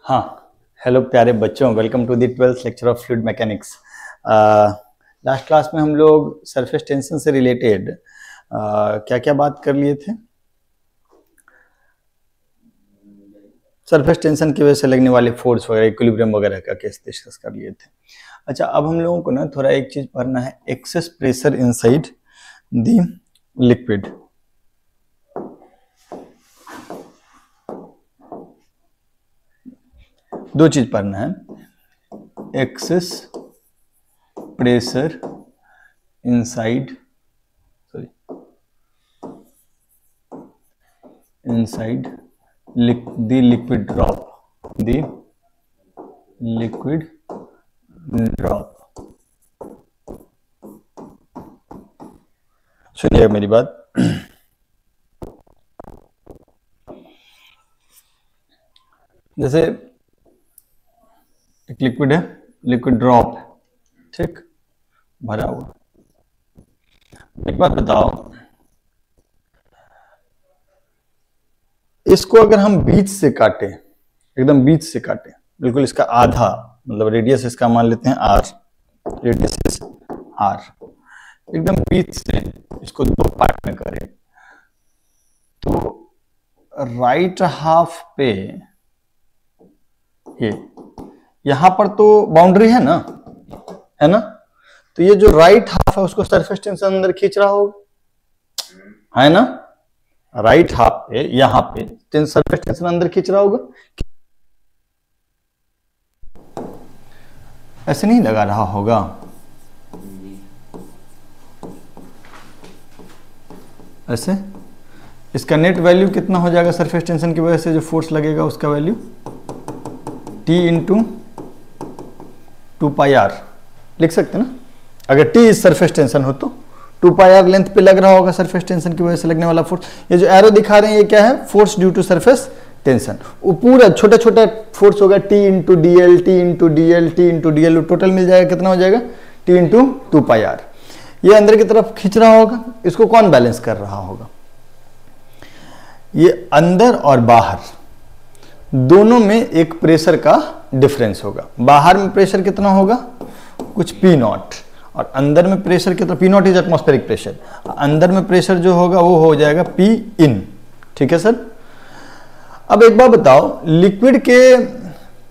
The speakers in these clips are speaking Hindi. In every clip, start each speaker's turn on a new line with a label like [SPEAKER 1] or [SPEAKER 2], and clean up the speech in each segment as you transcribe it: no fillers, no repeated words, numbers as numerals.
[SPEAKER 1] हाँ, हेलो प्यारे बच्चों, welcome to the 12th lecture of fluid mechanics. Last class में हम लोग सरफेस टेंशन से रिलेटेड क्या क्या बात कर लिए थे। सरफेस टेंशन की वजह से लगने वाले फोर्स वगैरह, इक्विलिब्रियम वगैरह का केस डिस्कस कर लिए थे। अच्छा, अब हम लोगों को ना थोड़ा एक चीज पढ़ना है, excess pressure inside the liquid. दो चीज पढ़ना है, excess pressure inside the liquid drop। सुनिए मेरी बात। जैसे एक लिक्विड है, लिक्विड ड्रॉप, ठीक, भरा हुआ। एक बात बताओ, इसको अगर हम बीच से काटे, एकदम बीच से काटे, बिल्कुल इसका आधा, मतलब रेडियस इसका मान लेते हैं आर, रेडियस इज आर, एकदम बीच से इसको दो पार्ट में करें तो राइट हाफ पे ये यहां पर तो बाउंड्री है ना, तो ये जो राइट हाफ है उसको सरफेस टेंशन अंदर खींच रहा होगा, है ना। राइट हाफ पे यहां पे सरफेस टेंशन अंदर खींच रहा होगा, ऐसे नहीं लगा रहा होगा। ऐसे इसका नेट वैल्यू कितना हो जाएगा सरफेस टेंशन की वजह से जो फोर्स लगेगा उसका वैल्यू T इंटू 2πr लिख सकते हैं ना। अगर T इज सरफेस टेंशन हो तो 2πr लेंथ पे लग रहा होगा सरफेस टेंशन की वजह से लगने वाला फोर्स। ये जो एरो दिखा रहे हैं ये क्या है, force due to surface tension. वो पूरा छोटा छोटा फोर्स होगा, T into D L, T into D L, T into D L, total मिल जाएगा कितना हो जाएगा T इंटू 2πr। ये अंदर की तरफ खींच रहा होगा, इसको कौन बैलेंस कर रहा होगा? ये अंदर और बाहर दोनों में एक प्रेशर का डिफरेंस होगा। बाहर में प्रेशर कितना होगा, कुछ P नॉट, और अंदर में प्रेशर कितना, P not is atmospheric pressure, अंदर में प्रेशर जो होगा वो हो जाएगा P इन। ठीक है सर। अब एक बात बताओ, लिक्विड के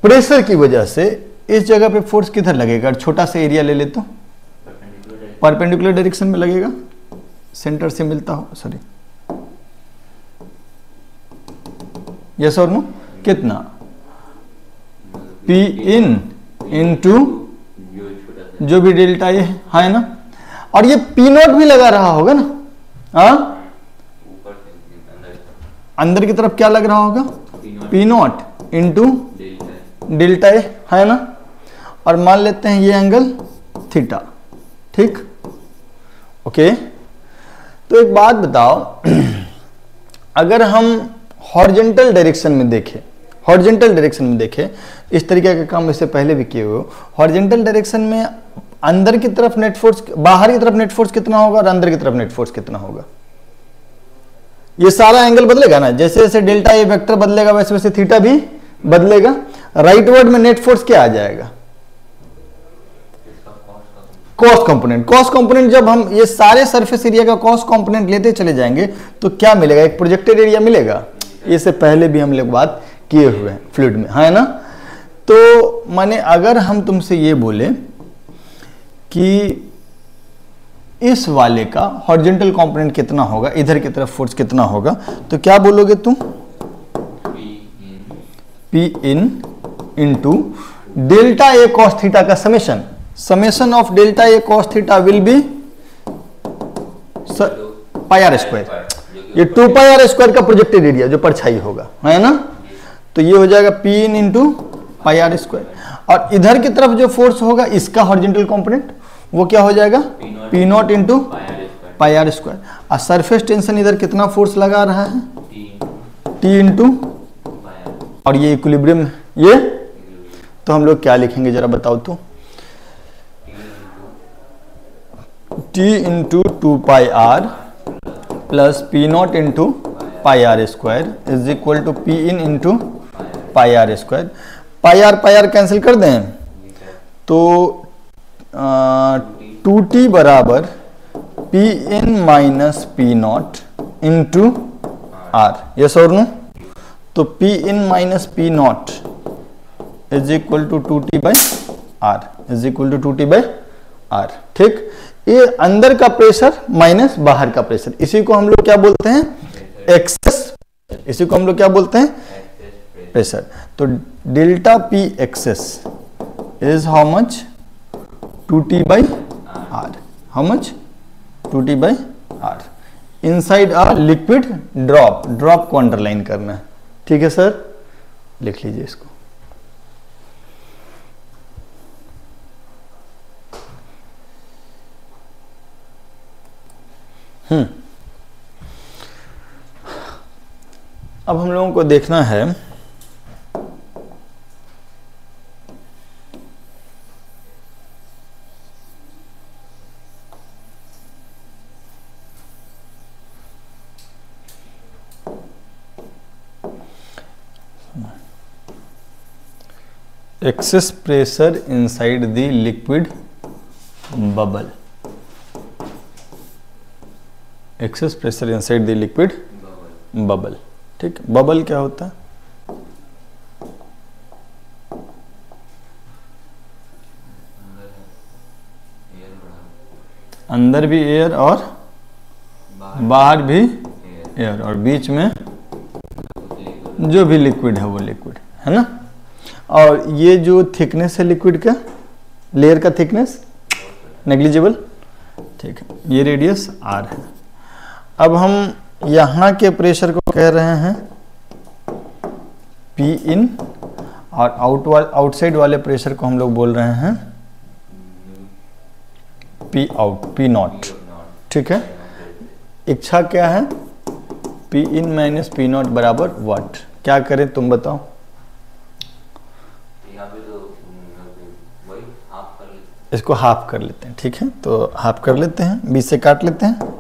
[SPEAKER 1] प्रेशर की वजह से इस जगह पे फोर्स किधर लगेगा? छोटा सा एरिया ले ले तो परपेंडिकुलर डायरेक्शन में लगेगा, सेंटर से मिलता हो, सॉरी, यस और नो, कितना P इन इंटू जो भी डेल्टा ये है ना, और ये P नॉट भी लगा रहा होगा ना, अंदर की तरफ क्या लग रहा होगा, P नॉट इंटू डेल्टा ए, है ना। और मान लेते हैं ये एंगल थीटा, ठीक, ओके। तो एक बात बताओ, अगर हम हॉरिजॉन्टल डायरेक्शन में देखें, इस तरीके का काम इससे पहले भी किए हुए हो, हॉरिजॉन्टल डायरेक्शन में अंदर की तरफ नेट फोर्स, बाहर की तरफ नेट फोर्स कितना होगा और अंदर की तरफ नेट फोर्स कितना होगा? ये सारा एंगल बदलेगा ना, जैसे जैसे डेल्टा ए वेक्टर बदलेगा वैसे वैसे थीटा भी बदलेगा। राइटवर्ड में नेट फोर्स क्या आ जाएगा, कॉस कंपोनेंट। जब हम ये सारे सरफेस एरिया का कॉस कंपोनेंट लेते चले जाएंगे तो क्या मिलेगा, एक प्रोजेक्टेड एरिया मिलेगा। इससे पहले भी हम लोग बात किए हुए हैं फ्लूइड में, है ना। तो माने अगर हम तुमसे ये बोले कि इस वाले का हॉरिजॉन्टल कंपोनेंट कितना होगा, इधर की तरफ फोर्स कितना होगा, तो क्या बोलोगे तुम? P in into delta A cos theta का summation of delta A cos theta will be pi are square. ये 2πr स्क्वायर का प्रोजेक्टेड एरिया जो परछाई होगा, है ना। तो ये हो जाएगा P in into pi are square, और इधर की तरफ जो फोर्स होगा इसका हॉरिजॉन्टल कंपोनेंट वो क्या हो जाएगा, P not into pi are square. और सरफेस टेंशन इधर कितना फोर्स लगा रहा है, T इंटू, और ये इक्विलिब्रियम, ये तो हम लोग क्या लिखेंगे जरा बताओ तो, T into 2πr plus P not into pi are square is equal to P in into pi are square. Pi are cancel कर दें तो 2t बराबर p in minus p not into r, yes और नो। तो p in minus p not is equal to 2t by r, is equal to 2t by r. ठीक, ये अंदर का प्रेशर माइनस बाहर का प्रेशर, इसी को हम लोग क्या बोलते हैं, एक्सेस, इसी को हम लोग क्या बोलते हैं, प्रेशर। तो delta p excess is how much, 2t by r, how much, 2t by r inside a liquid drop, drop को अंडरलाइन करना है। ठीक है सर, लिख लीजिए इसको। अब हम लोगों को देखना है excess pressure inside the liquid bubble, excess pressure inside the liquid bubble। ठीक, बबल क्या होता है, अंदर भी एयर और बाहर भी एयर, और बीच में जो भी लिक्विड है वो लिक्विड है ना। और ये जो थिकनेस है लिक्विड का, लेयर का थिकनेस नेग्लिजिबल। ठीक है, ये रेडियस आर है। अब हम यहाँ के प्रेशर को कह रहे हैं पी इन, और आउटसाइड वाले प्रेशर को हम लोग बोल रहे हैं पी आउट, पी नॉट। ठीक है, इच्छा क्या है, P in minus p not बराबर व्हाट, क्या करें तुम बताओ। इसको हाफ कर लेते हैं। ठीक है, तो हाफ कर लेते हैं, 20 से काट लेते हैं।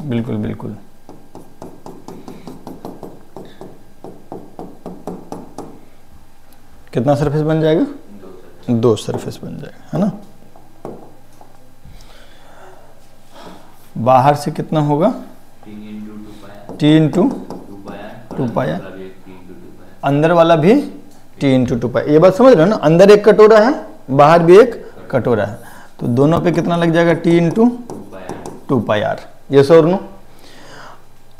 [SPEAKER 1] बिल्कुल बिल्कुल, कितना सरफेस बन जाएगा, 2 सरफेस बन जाएगा, है ना। बाहर से कितना होगा, t इंटू 2 पाई, अंदर वाला भी t इंटू 2 पाई। ये बात समझ रहे हो ना, अंदर एक कटोरा है, बाहर भी एक कटोरा है, तो दोनों पे कितना लग जाएगा, t into 2 pi r, yes और नो।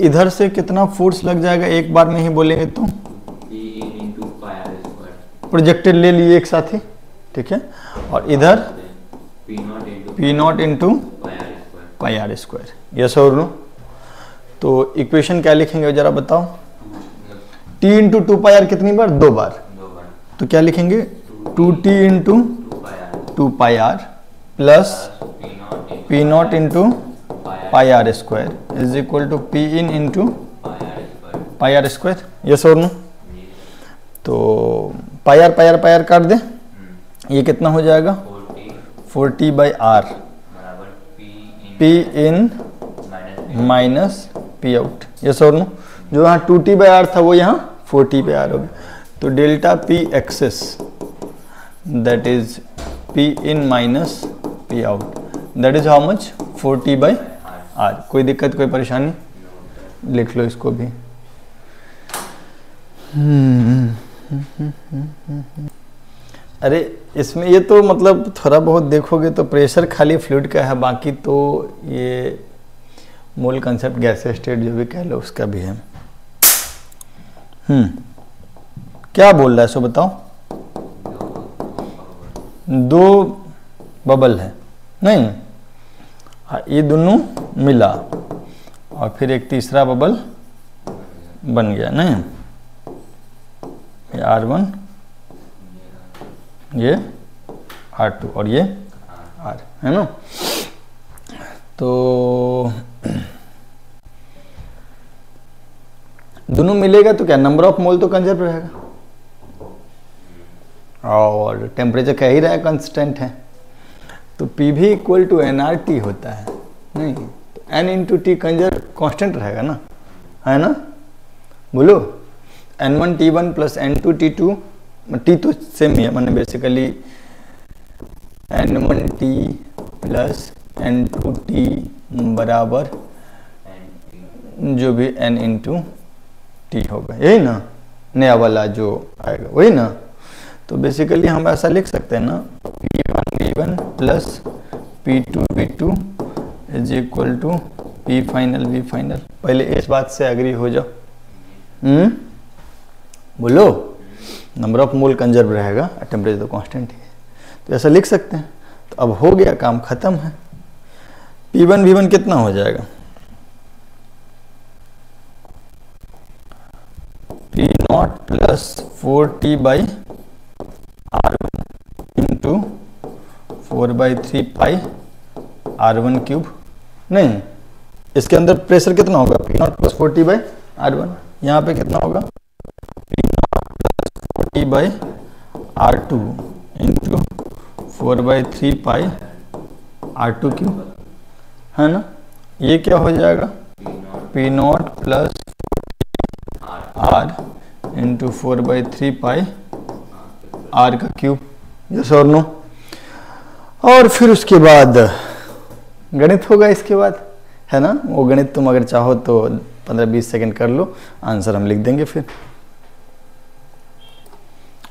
[SPEAKER 1] इधर से कितना फोर्स लग जाएगा, एक बार में ही बोलेंगे तो प्रोजेक्टेड ले लिए एक साथ ही। ठीक है, और इधर p not into pi are square, yes और नो। तो इक्वेशन क्या लिखेंगे जरा बताओ, t इंटू 2 पाई आर कितनी बार, 2 बार, तो क्या लिखेंगे, 2t into 2 pi r plus p not into pi are square is equal to p in into pi are square, yes और नो। तो पाई आर काट दे, ये कितना हो जाएगा, 40 by R P in minus p out, yes और नो। जो यहाँ 2t बाई आर था वो यहाँ 4t बाई आर हो गया। तो delta p excess that is p in minus p out, that is how much, 4t by r. कोई दिक्कत, कोई परेशानी, लिख लो इसको भी। अरे इसमें ये तो मतलब थोड़ा बहुत देखोगे तो प्रेशर खाली फ्लूइड का है, बाकी तो ये मोल कंसेप्ट, गैस स्टेट जो भी कह लो उसका भी है। क्या बोल रहा है सो बताओ, 2 बबल है नहीं, ये दोनों मिला और फिर एक तीसरा बबल बन गया नहीं, ये R1, ये R2 और ये R, है ना। तो दोनों मिलेगा तो क्या नंबर ऑफ मोल तो कंजर्व रहेगा, और टेम्परेचर कह ही रहा है कांस्टेंट है, तो पी भी equal to N R T होता है, नहीं तो N into T conserve constant रहेगा ना, है ना, बोलो N1 T1 plus N2 T2, T तो सेम ही है, मैंने basically N1 T plus N2 T बराबर जो भी N इंटू टी होगा, यही ना नया वाला जो आएगा वही ना। तो बेसिकली हम ऐसा लिख सकते हैं ना, P1 V1 plus P2 V2 is equal to P final V final. पहले इस बात से एग्री हो जाओ, बोलो नंबर ऑफ मोल कंजर्व रहेगा, टेम्परेचर तो कांस्टेंट ही है, तो ऐसा लिख सकते हैं। तो अब हो गया, काम खत्म है। P1 V1 कितना हो जाएगा, P naught plus 4T by R1 into 4/3 pi R1 cube. नहीं, इसके अंदर प्रेशर कितना होगा, P naught plus 4T by R1, यहाँ पे कितना होगा P naught plus 4T by R2 into 4/3 pi R2 cube, है ना। ये क्या हो जाएगा, P naught plus R into 4/3 पाई R का क्यूब, यस और नो। और फिर उसके बाद गणित होगा इसके बाद, है ना। वो गणित तुम अगर चाहो तो 15-20 सेकंड कर लो, आंसर हम लिख देंगे। फिर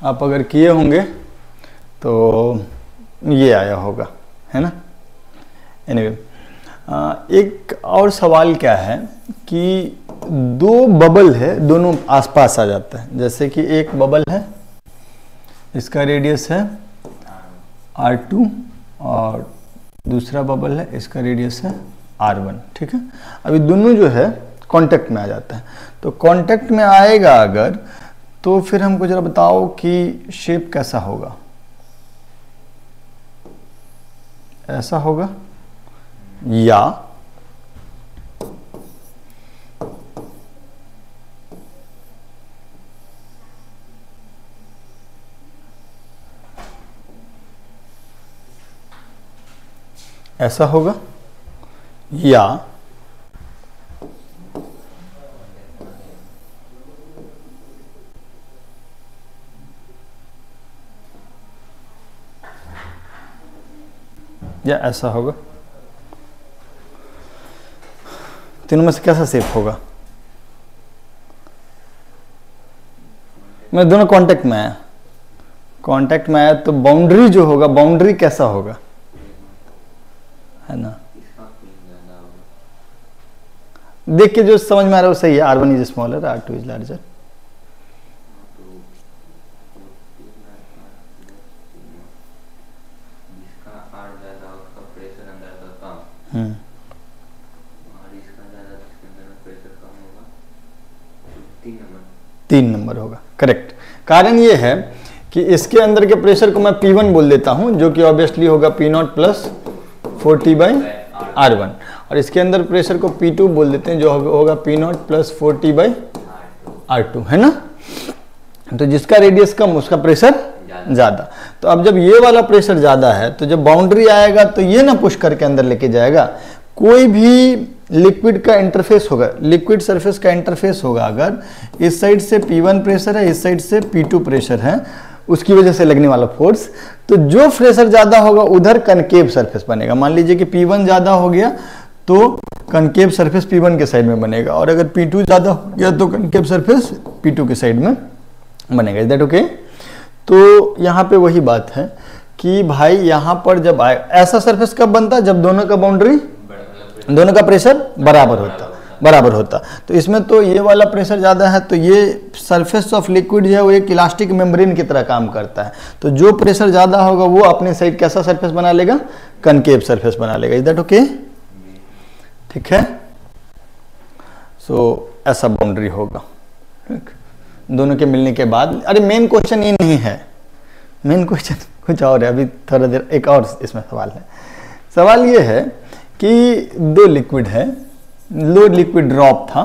[SPEAKER 1] आप अगर किए होंगे तो ये आया होगा, है ना। एनीवे, एक और सवाल क्या है कि दो बबल है, दोनों आसपास आ जाता है। जैसे कि एक बबल है, इसका रेडियस है R2 और दूसरा बबल है, इसका रेडियस है R1, ठीक है। अभी दोनों जो है कांटेक्ट में आ जाता है। तो कांटेक्ट में आएगा अगर, तो फिर हमको जरा बताओ कि शेप कैसा होगा। ऐसा होगा या ऐसा होगा, या ऐसा होगा। तीनों में से कैसा शेप होगा। मैं दोनों कांटेक्ट में आया, कांटेक्ट में आया तो बाउंड्री जो होगा, बाउंड्री कैसा होगा, है ना। देख के जो समझ में आ रहा है वो सही है। R1 is smaller, R2 is larger. तीन नंबर होगा, करेक्ट। कारण ये है कि इसके अंदर के प्रेशर को मैं P1 बोल देता हूं, जो कि ऑब्वियसली होगा P naught plus 4T by R1, और इसके अंदर प्रेशर को P2 बोल देते हैं, जो होगा P naught plus 4T by R2, है ना। तो जिसका रेडियस कम उसका प्रेशर ज्यादा। तो अब जब ये वाला प्रेशर ज्यादा है, तो जब बाउंड्री आएगा तो ये ना पुश करके अंदर लेके जाएगा। कोई भी लिक्विड का इंटरफेस होगा, लिक्विड सरफेस का इंटरफेस होगा, अगर इस साइड से P1 प्रेशर है, इस साइड से P2 प्रेशर है, उसकी वजह से लगने वाला फोर्स, तो जो प्रेशर ज्यादा होगा उधर कनकेव सरफेस बनेगा। मान लीजिए कि P1 ज्यादा हो गया तो कनकेव सरफेस P1 के साइड में बनेगा, और अगर P2 ज्यादा हो गया तो कनकेव सरफेस P2 के साइड में बनेगा। Is that okay. तो यहाँ पे वही बात है कि भाई यहाँ पर जब आए, ऐसा सरफेस कब बनता है, जब दोनों का बाउंड्री, दोनों का प्रेशर बराबर होता। तो इसमें तो ये वाला प्रेशर ज्यादा है, तो ये सरफेस ऑफ लिक्विड जो है वो एक इलास्टिक मेम्ब्रेन की तरह काम करता है। तो जो प्रेशर ज्यादा होगा वो अपने साइड कैसा सरफेस बना लेगा, कनकेव सरफेस बना लेगा। इज दैट ओके, ठीक है। सो ऐसा बाउंड्री होगा, ठीक। दोनों के मिलने के बाद, अरे मेन क्वेश्चन ये नहीं है, मेन क्वेश्चन कुछ और है। अभी थोड़ा देर एक और इसमें सवाल है। सवाल ये है कि दो लिक्विड है, लो लिक्विड ड्रॉप था,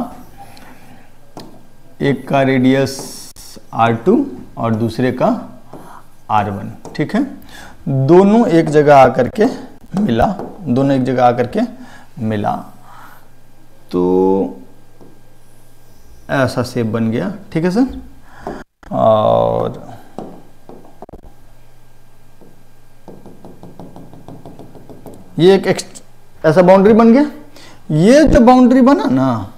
[SPEAKER 1] एक का रेडियस R2 और दूसरे का R1, ठीक है। दोनों एक जगह आकर के मिला, दोनों एक जगह आकर के मिला, तो ऐसा शेप बन गया, ठीक है सर। और ये एक ऐसा बाउंड्री बन गया। ये जो बाउंड्री बना ना,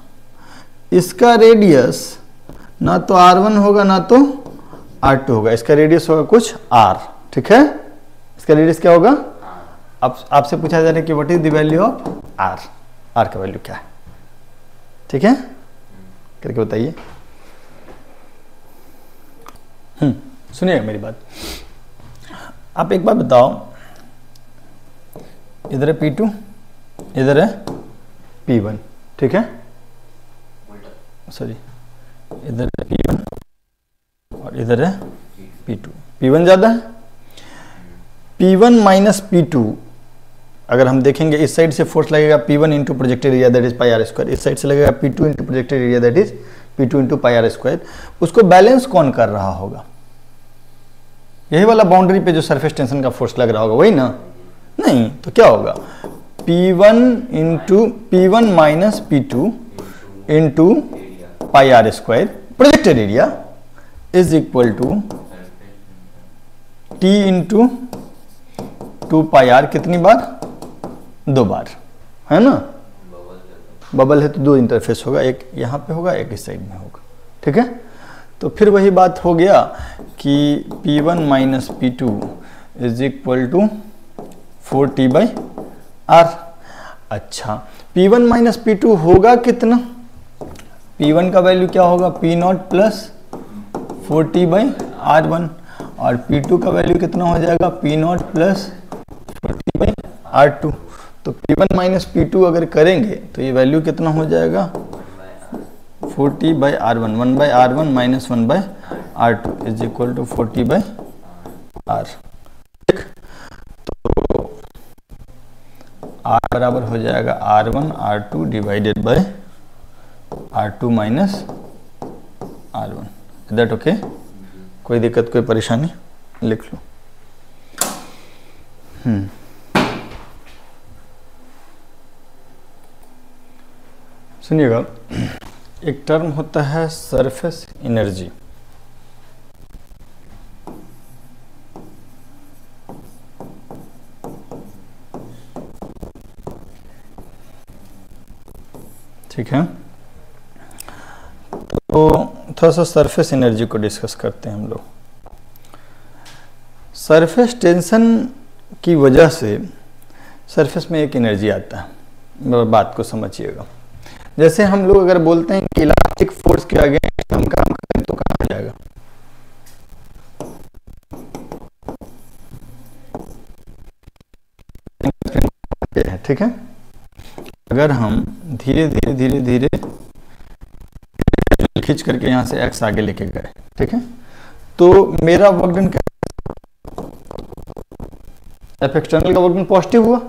[SPEAKER 1] इसका रेडियस ना तो R1 होगा ना तो R2 होगा, इसका रेडियस होगा कुछ R, ठीक है। इसका रेडियस क्या होगा? अब आपसे पूछा जा रहा है कि what is the value of R, R का वैल्यू क्या है, ठीक है, करके बताइए। सुनिए मेरी बात, आप एक बार बताओ, इधर है P2, इधर है P1, ठीक है, सॉरी, इधर है P1 और इधर है P2। P1 ज्यादा है, P1 माइनस P2, अगर हम देखेंगे इस साइड से फोर्स लगेगा P1 into projected area that is pi are square, इस साइड से लगेगा P2 into projected area that is P2 into pi are square. उसको बैलेंस कौन कर रहा होगा? यही वाला बाउंड्री पे जो सरफेस टेंशन का फोर्स लग रहा होगा, वही ना? नहीं, तो क्या होगा? P1 minus P2 into pi are square projected area is equal to T into 2 pi r, कितनी बार? 2 बार, है ना। बबल है तो 2 इंटरफेस होगा, एक यहाँ पे होगा, एक इस साइड में होगा, ठीक है। तो फिर वही बात हो गया कि P1 minus P2 is equal to 4T/R। अच्छा, P1 माइनस P2 होगा कितना? P1 का वैल्यू क्या होगा? P0 प्लस 4T/R1, और P2 का वैल्यू कितना हो जाएगा? P0 plus 4T/R2। तो P1 माइनस P2 अगर करेंगे तो ये वैल्यू कितना हो जाएगा? 4T/R1, 1/R1 minus 1/R2 is equal to 4T/R। ठीक, तो R बराबर हो जाएगा R1 R2 divided by R2 minus R1। Is that okay? कोई दिक्कत, कोई परेशानी? लिख लो। सुनिएगा, एक टर्म होता है सरफेस एनर्जी। ठीक है, तो थोड़ा सा सरफेस एनर्जी को डिस्कस करते हैं हम लोग। सरफेस टेंशन की वजह से सरफेस में एक एनर्जी आता है, बात को समझिएगा। जैसे हम लोग अगर बोलते हैं कि इलास्टिक फोर्स के अगेंस्ट हम काम करें तो कहाँ हो जाएगा? ठीक है, अगर हम धीरे धीरे धीरे धीरे खींच करके यहाँ से एक्स आगे लेके गए, ठीक है, तो मेरा वर्क डन क्या? एफ एक्सटर्नल का वर्क डन पॉजिटिव हुआ,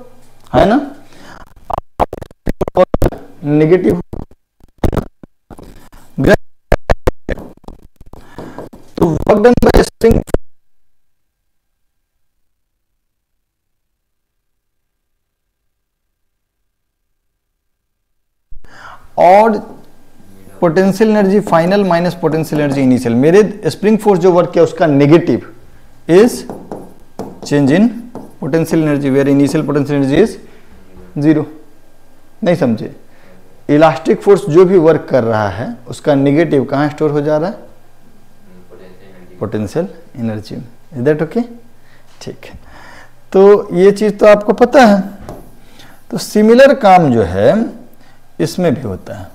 [SPEAKER 1] है ना, नेगेटिव। तो वर्क डन बाय स्प्रिंग और potential energy final minus potential energy initial. मेरे स्प्रिंग फोर्स जो वर्क किया उसका negative is change in potential energy where initial potential energy is 0। नहीं समझे? इलास्टिक फोर्स जो भी वर्क कर रहा है उसका नेगेटिव कहाँ स्टोर हो जा रहा है? पोटेंशियल एनर्जी में। Is that okay? ठीक है, तो ये चीज तो आपको पता है। तो सिमिलर काम जो है इसमें भी होता है।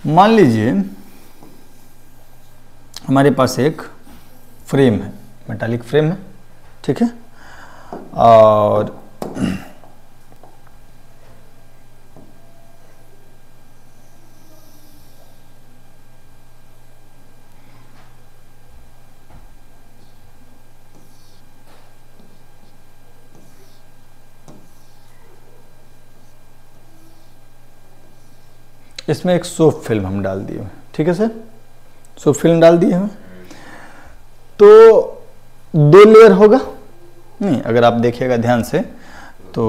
[SPEAKER 1] मान लीजिए हमारे पास एक फ्रेम है, मेटालिक फ्रेम है, ठीक है, और इसमें एक सोप फिल्म हम डाल दिए, ठीक है सर, सोप फिल्म डाल दिए हैं, तो 2 लेयर होगा नहीं, अगर आप देखिएगा ध्यान से तो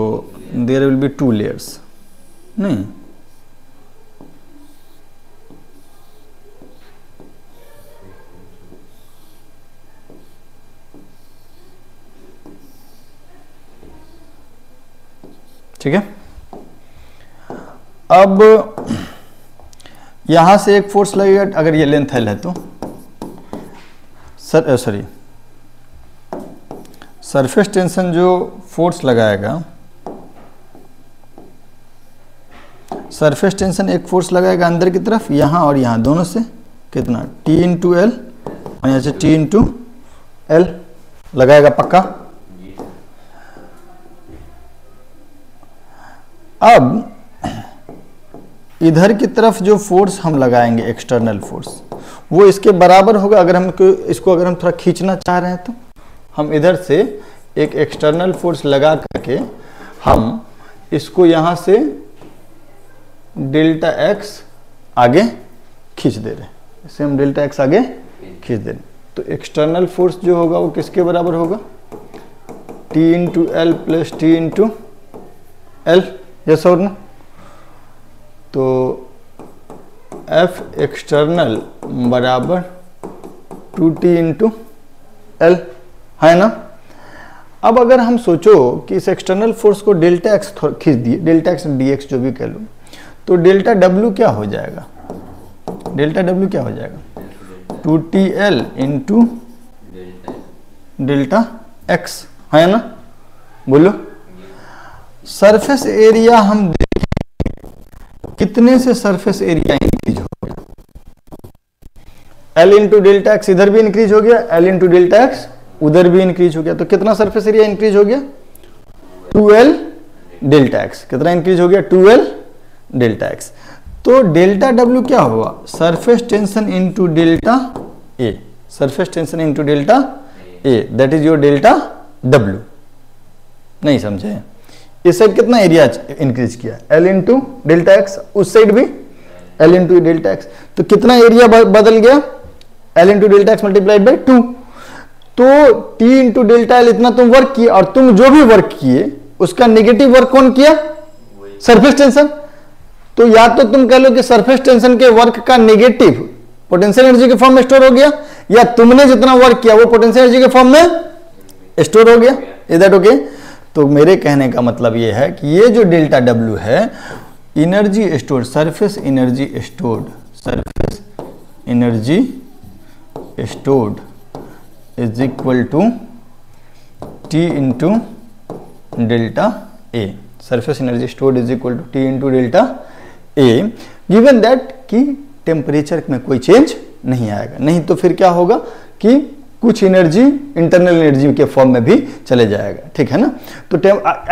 [SPEAKER 1] देयर विल बी 2 लेयर्स नहीं, ठीक है। अब यहां से एक फोर्स लगेगा, अगर ये लेंथ एल है तो सरफेस टेंशन जो फोर्स लगाएगा, सरफेस टेंशन एक फोर्स लगाएगा अंदर की तरफ, यहां और यहां दोनों से, कितना T इंटू एल, और यहाँ से T इंटू एल लगाएगा पक्का। अब इधर की तरफ जो फोर्स हम लगाएंगे एक्सटर्नल फोर्स, वो इसके बराबर होगा। अगर हम इसको अगर हम थोड़ा खींचना चाह रहे हैं तो हम इधर से एक एक्सटर्नल फोर्स लगा करके हम इसको यहाँ से डेल्टा एक्स आगे खींच दे रहे हैं, इसे हम डेल्टा एक्स आगे खींच दे रहे हैं। तो एक्सटर्नल फोर्स जो होगा वो किसके बराबर होगा, T into L plus T into L, yes और नो। तो F एक्सटर्नल बराबर 2T इंटू एल, है ना। अब अगर हम सोचो कि इस एक्सटर्नल फोर्स को डेल्टा एक्स खींच दिए, डेल्टा एक्स डी एक्स जो भी कह लो, तो डेल्टा डब्ल्यू क्या हो जाएगा, डेल्टा डब्ल्यू क्या हो जाएगा 2TL इंटू डेल्टा एक्स, है ना, बोलो। सरफेस एरिया हम देखें कितने से सरफेस एरिया इंक्रीज हो गया, L इंटू डेल्टा एक्स इधर भी इंक्रीज हो गया, L इंटू डेल्टा एक्स उधर भी इंक्रीज हो गया, तो कितना सरफेस एरिया इंक्रीज हो गया 2L डेल्टा एक्स, कितना इंक्रीज हो गया 2L डेल्टा एक्स। तो डेल्टा W क्या हुआ, surface tension into delta A, surface tension into delta A, that is your delta W। नहीं समझे, इस साइड कितना एरिया इंक्रीज किया, L इंटू डेल्टा एक्स, उस साइड भी L इंटू डेल्टा एक्स, तो कितना एरिया बदल गया, L into delta x multiplied by 2। तो T इंटू डेल्टा एल इतना तुम वर्क किए, और तुम जो भी वर्क किए उसका नेगेटिव वर्क कौन किया, सरफेस टेंशन। तो या तो तुम कह लो कि सरफेस टेंशन के वर्क का नेगेटिव पोटेंशियल एनर्जी के फॉर्म में स्टोर हो गया, या तुमने जितना वर्क किया वो पोटेंशियल एनर्जी के फॉर्म में स्टोर हो गया। Is that okay? तो मेरे कहने का मतलब ये है कि ये जो डेल्टा डब्ल्यू है, energy stored, surface energy stored, surface energy stored is equal to T into delta A, surface energy stored is equal to T into delta A, given that कि टेम्परेचर में कोई चेंज नहीं आएगा। नहीं तो फिर क्या होगा कि कुछ एनर्जी इंटरनल एनर्जी के फॉर्म में भी चले जाएगा, ठीक है ना। तो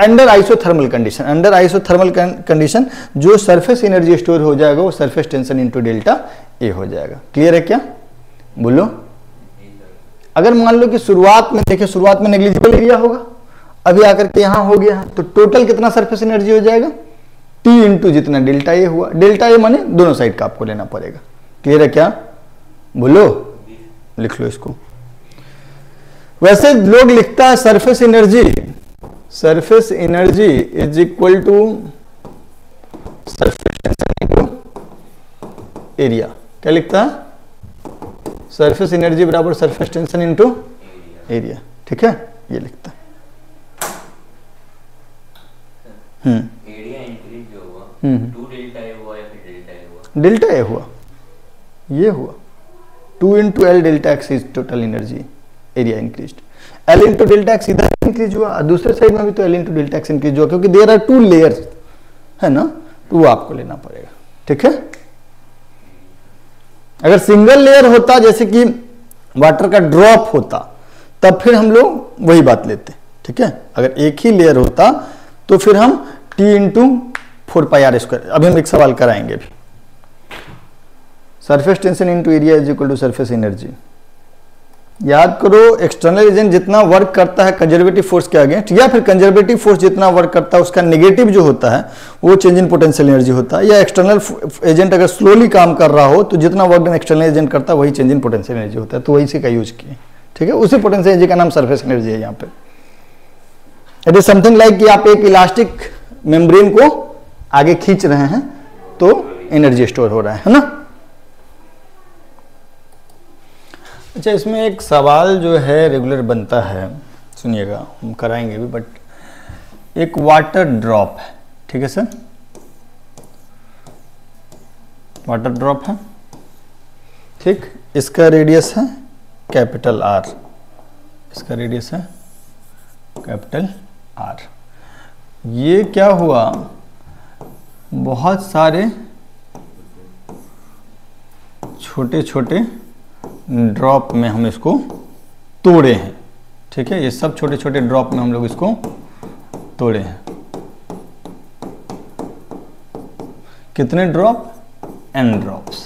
[SPEAKER 1] under isothermal condition, under isothermal condition जो सरफेस एनर्जी स्टोर हो जाएगा वो सरफेस टेंशन इंटू डेल्टा ए हो जाएगा। क्लियर है क्या, बोलो। अगर मान लो कि शुरुआत में देखिए, शुरुआत में नेग्लिजिबल एरिया होगा, अभी आकर के यहां हो गया, तो टोटल कितना सरफेस एनर्जी हो जाएगा, टी इंटू जितना डेल्टा ए हुआ, डेल्टा ए माने दोनों साइड का आपको लेना पड़ेगा। क्लियर है क्या, बोलो, लिख लो इसको। वैसे लोग लिखता है surface energy, surface energy is equal to surface tension into area. क्या लिखता है, सरफेस एनर्जी बराबर सरफेस टेंशन इंटू एरिया, ठीक है, ये लिखता है।
[SPEAKER 2] एरिया इंक्रीज जो हुआ, 2 डेल्टा ए हुआ या फिर डेल्टा ए हुआ,
[SPEAKER 1] डेल्टा ए हुआ, ये हुआ 2 into L delta x is total energy, area increase. L into delta x इधर इंक्रीज हुआ, दूसरे साइड में भी तो L into delta x increase हुआ, क्योंकि देयर आर 2 लेयर्स, है ना, तो वो आपको लेना पड़ेगा, ठीक है। अगर सिंगल लेयर होता, जैसे कि वाटर का ड्रॉप होता, तब फिर हम लोग वही बात लेते, ठीक है। अगर एक ही लेयर होता तो फिर हम T इंटू 4πr², अभी हम एक सवाल कराएंगे अभी, surface tension into area is equal to surface energy, याद करो, एक्सटर्नल एजेंट जितना वर्क करता है कंजर्वेटिव फोर्स के अगेंस्ट, या फिर कंजर्वेटिव फोर्स जितना वर्क करता है उसका नेगेटिव जो होता है वो चेंज इन पोटेंशियल एनर्जी होता है। या एक्सटर्नल एजेंट अगर स्लोली काम कर रहा हो तो जितना वर्क डन एक्सटर्नल एजेंट करता है वही चेंज इन पोटेंशियल एनर्जी होता है। तो वही इसी का यूज किए, ठीक है। उसी पोटेंशियल एनर्जी का नाम सरफेस एनर्जी है यहाँ पे। इट इज समथिंग लाइक कि आप एक इलास्टिक मेम्ब्रेन को आगे खींच रहे हैं तो एनर्जी स्टोर हो रहा है ना। अच्छा, इसमें एक सवाल जो है रेगुलर बनता है, सुनिएगा, हम कराएंगे भी, बट एक वाटर ड्रॉप है, ठीक है सर, वाटर ड्रॉप है, ठीक, इसका रेडियस है कैपिटल आर, इसका रेडियस है कैपिटल आर। ये क्या हुआ, बहुत सारे छोटे छोटे ड्रॉप में हम इसको तोड़े हैं, ठीक है। ये सब छोटे छोटे ड्रॉप में हम लोग इसको तोड़े हैं। कितने ड्रॉप, n ड्रॉप्स,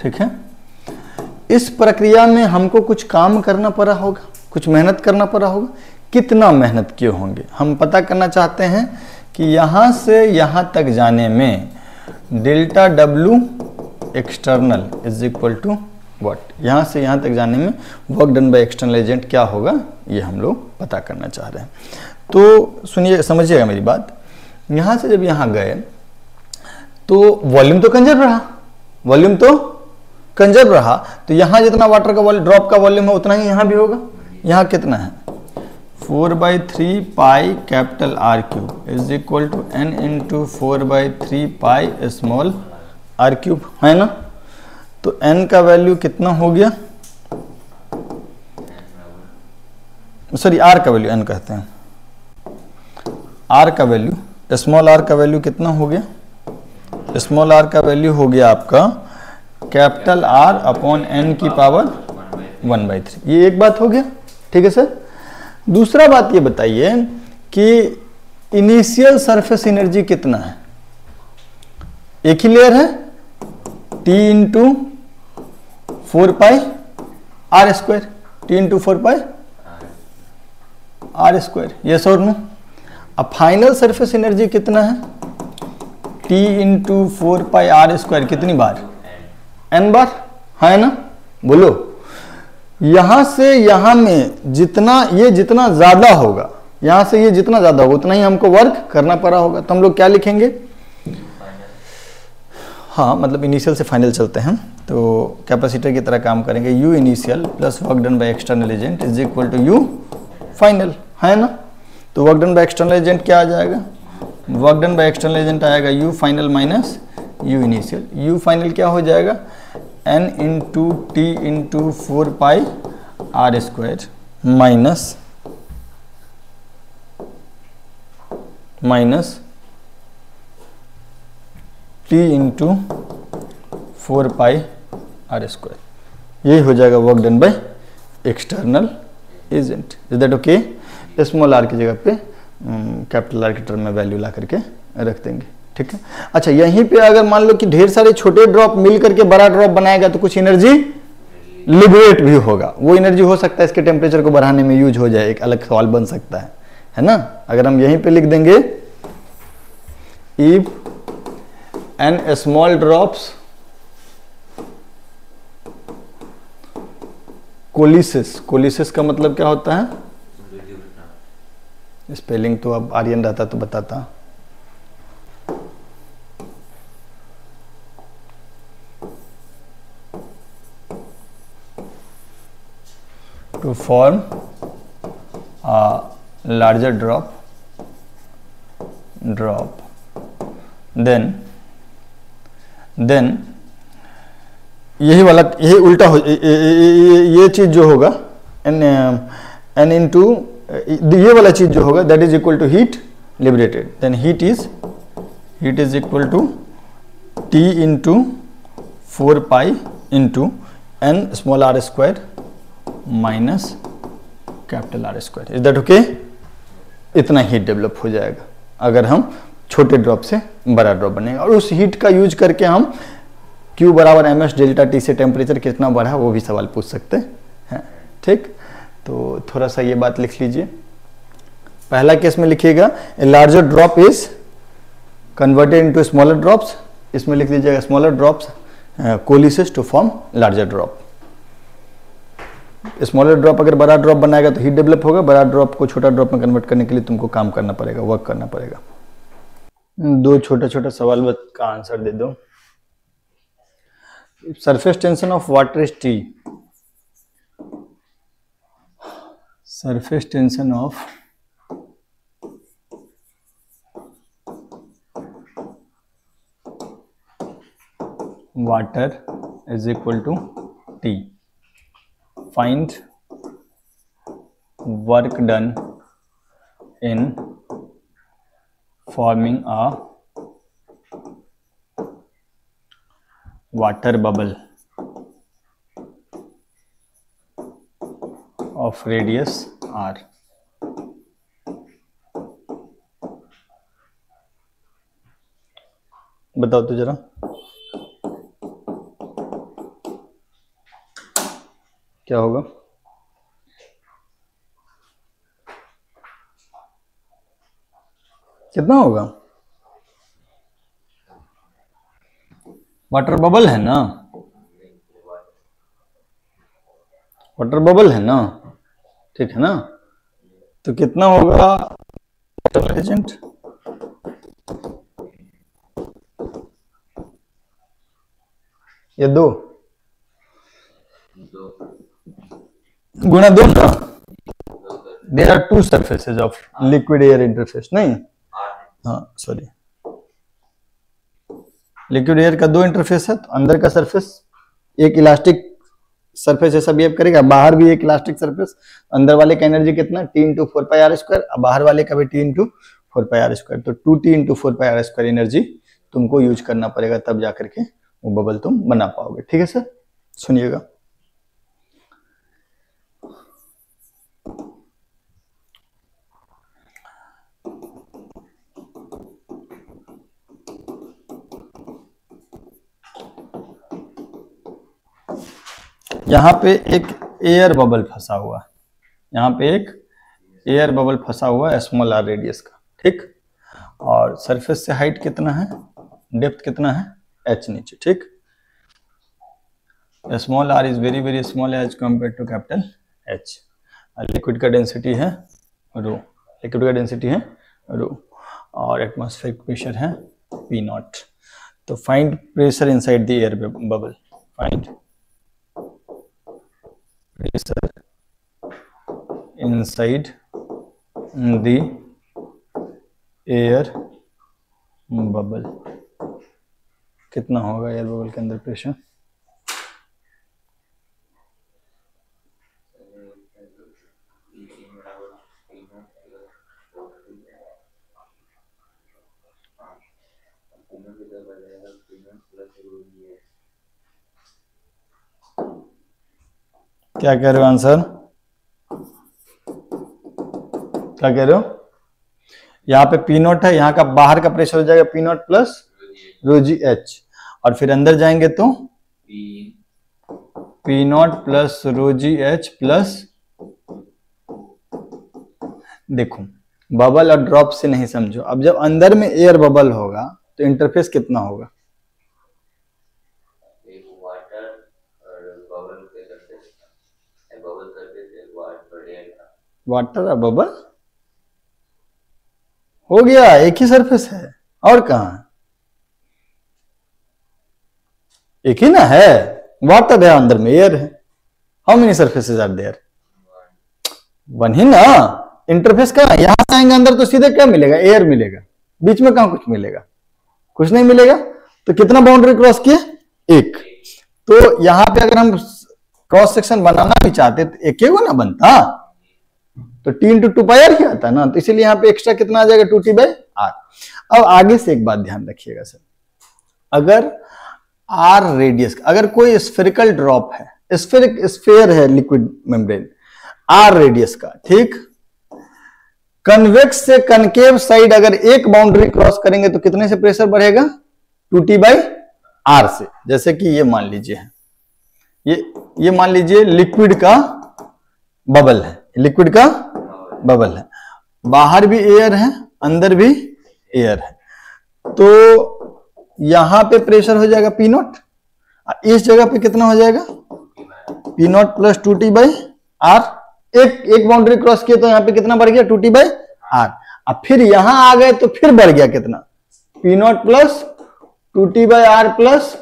[SPEAKER 1] ठीक है। इस प्रक्रिया में हमको कुछ काम करना पड़ा होगा, कुछ मेहनत करना पड़ा होगा। कितना मेहनत किए होंगे हम पता करना चाहते हैं कि यहां से यहां तक जाने में delta W external is equal to what, यहां से यहां तक जाने में work done by external agent क्या होगा, ये हम लोग पता करना चाह रहे हैं। तो सुनिए, समझिएगा मेरी बात। यहां से जब यहां गए तो वॉल्यूम तो कंजर्व रहा, वॉल्यूम तो कंजर्व रहा, तो यहां जितना वाटर का ड्रॉप का वॉल्यूम है उतना ही यहां भी होगा। यहां कितना है, 4/3 pi capital r cube is equal to n into 4/3 pi small r cube, है ना। तो n का वैल्यू कितना हो गया, सॉरी r का वैल्यू, n कहते हैं, r का वैल्यू, स्मॉल r का वैल्यू कितना हो गया, स्मॉल r का वैल्यू हो गया आपका कैपिटल R अपॉन n की पावर 1/3। ये एक बात हो गया, ठीक है सर। दूसरा बात ये बताइए कि इनिशियल सरफेस एनर्जी कितना है, एक ही लेयर है, T into 4 pi are square, T into 4 pi are square, yes और नो। अब फाइनल सरफेस एनर्जी कितना है, T into 4 pi are square, कितनी बार, n बार, है ना। बोलो, यहां से यहां में जितना, ये जितना ज्यादा होगा, यहां से ये जितना ज्यादा होगा उतना ही हमको वर्क करना पड़ा होगा। तो हम लोग क्या लिखेंगे, हाँ, मतलब इनिशियल से फाइनल चलते हैं, तो कैपेसिटर की तरह काम करेंगे। U initial plus work done by external agent is equal to U final, है ना। तो work done by external agent क्या आ जाएगा, work done by external agent आएगा U final minus U initial. U final क्या हो जाएगा, n into T into 4 pi are square minus T into 4 pi are square. यही हो जाएगा work done by external agent. Is that okay. Small are की जगह पे कैपिटल आर के टर्म में वैल्यू ला करके रख देंगे, ठीक है। अच्छा, यहीं पे अगर मान लो कि ढेर सारे छोटे ड्रॉप मिल करके बड़ा ड्रॉप बनाएगा तो कुछ एनर्जी लिबरेट भी होगा। वो एनर्जी हो सकता है इसके टेम्परेचर को बढ़ाने में यूज हो जाए, एक अलग सवाल बन सकता है ना। अगर हम यहीं पे लिख देंगे इफ एन स्मॉल ड्रॉप्स कोलिसिस, कोलिसिस का मतलब क्या होता है, स्पेलिंग तो अब आर्यन रहता तो बताता, to form a larger drop then यही वाला, यही उल्टा हो, ये चीज जो होगा n इंटू ये वाला चीज जो होगा that is equal to heat liberated, then heat is equal to T into 4 pi into n small r square minus capital r square. Is that okay. इतना हीट डेवलप हो जाएगा अगर हम छोटे ड्रॉप से बड़ा ड्रॉप बनेगा, और उस हीट का यूज करके हम Q बराबर ms डेल्टा T से टेम्परेचर कितना बढ़ा वो भी सवाल पूछ सकते हैं। ठीक, तो थोड़ा सा ये बात लिख लीजिए। पहला केस में लिखिएगा a larger drop is converted into smaller drops, इसमें लिख दीजिएगा smaller drops coalesces to form larger drop. Smaller drop अगर बड़ा ड्रॉप बनाएगा तो हीट डेवलप होगा, बड़ा ड्रॉप को छोटा ड्रॉप में कन्वर्ट करने के लिए तुमको काम करना पड़ेगा, वर्क करना पड़ेगा। दो छोटा छोटा सवाल का आंसर दे दो। Surface tension of water is T, surface tension of water is equal to T. Find work done in forming a water bubble of radius R. बताओ तो जरा, क्या होगा? कितना होगा? वाटर बबल है ना, वाटर बबल है ना, ठीक है ना, तो कितना होगा एजेंट? ये दो गुना दो ना, there are two surfaces of liquid air interface, नहीं हाँ सॉरी, लिक्विड एयर का दो इंटरफेस है, तो अंदर का सरफेस एक इलास्टिक सरफेस ऐसा बिहेव करेगा, बाहर भी एक इलास्टिक सरफेस, अंदर वाले का एनर्जी कितना T इंटू 4πr², बाहर वाले का भी T इंटू 4πr², तो 2T इंटू 4πr² एनर्जी तुमको यूज करना पड़ेगा, तब जाकर के वो बबल तुम बना पाओगे। ठीक है सर, सुनिएगा। यहाँ पे एक एयर बबल फंसा हुआ है, यहाँ पे एक एयर बबल फंसा हुआ है स्मॉल आर रेडियस का, ठीक, और सरफेस से हाइट कितना है, डेप्थ कितना है h नीचे, ठीक, small r is very very small as compare to capital H। Liquid का डेंसिटी है रो, लिक्विड का डेंसिटी है रो, और एटमॉस्फेरिक प्रेशर है P0। तो find pressure inside the air bubble, find pressure inside the air bubble। कितना होगा एयर बबल के अंदर प्रेशर? क्या कह रहे हो आंसर, क्या कह रहे हो? यहाँ पे P0 है, यहाँ का बाहर का प्रेशर हो जाएगा P0 प्लस ρg H, और फिर अंदर जाएंगे तो P0 plus ρg H plus, देखो बबल और ड्रॉप से नहीं समझो, अब जब अंदर में एयर बबल होगा तो इंटरफेस कितना होगा? वाटर और बबल हो गया, एक ही सरफेस है, और कहां? एक ही ना है, वाटर है अंदर में एयर है, how many surfaces are there? One ही ना, इंटरफेस का यहां से आएंगे अंदर तो सीधे क्या मिलेगा? एयर मिलेगा, बीच में कहां कुछ मिलेगा? कुछ नहीं मिलेगा। तो कितना बाउंड्री क्रॉस किए? एक। तो यहां पे अगर हम क्रॉस सेक्शन बनाना भी चाहते तो एक ना बनता, तो T इंटू 2πr ही आता ना, तो इसीलिए यहाँ पे एक्स्ट्रा कितना आ जाएगा 2T/r। अब आगे से एक बात ध्यान रखिएगा सर, अगर r रेडियस, अगर कोई स्फेरिकल ड्रॉप है, स्फेयर है लिक्विड मेम्ब्रेन r रेडियस का, ठीक, कन्वेक्स से कनकेव साइड अगर एक बाउंड्री क्रॉस करेंगे तो कितने से प्रेशर बढ़ेगा? 2T/r से। जैसे कि ये मान लीजिए है, ये मान लीजिए लिक्विड का बबल है, लिक्विड का बबल है, बाहर भी एयर है अंदर भी एयर है, तो यहां पे प्रेशर हो जाएगा पी नॉट, इस जगह पे कितना हो जाएगा p not plus 2t by r, एक बाउंड्री क्रॉस किया तो यहाँ पे कितना बढ़ गया 2t बाई आर, अब फिर यहां आ गए तो फिर बढ़ गया कितना p not plus 2t by r plus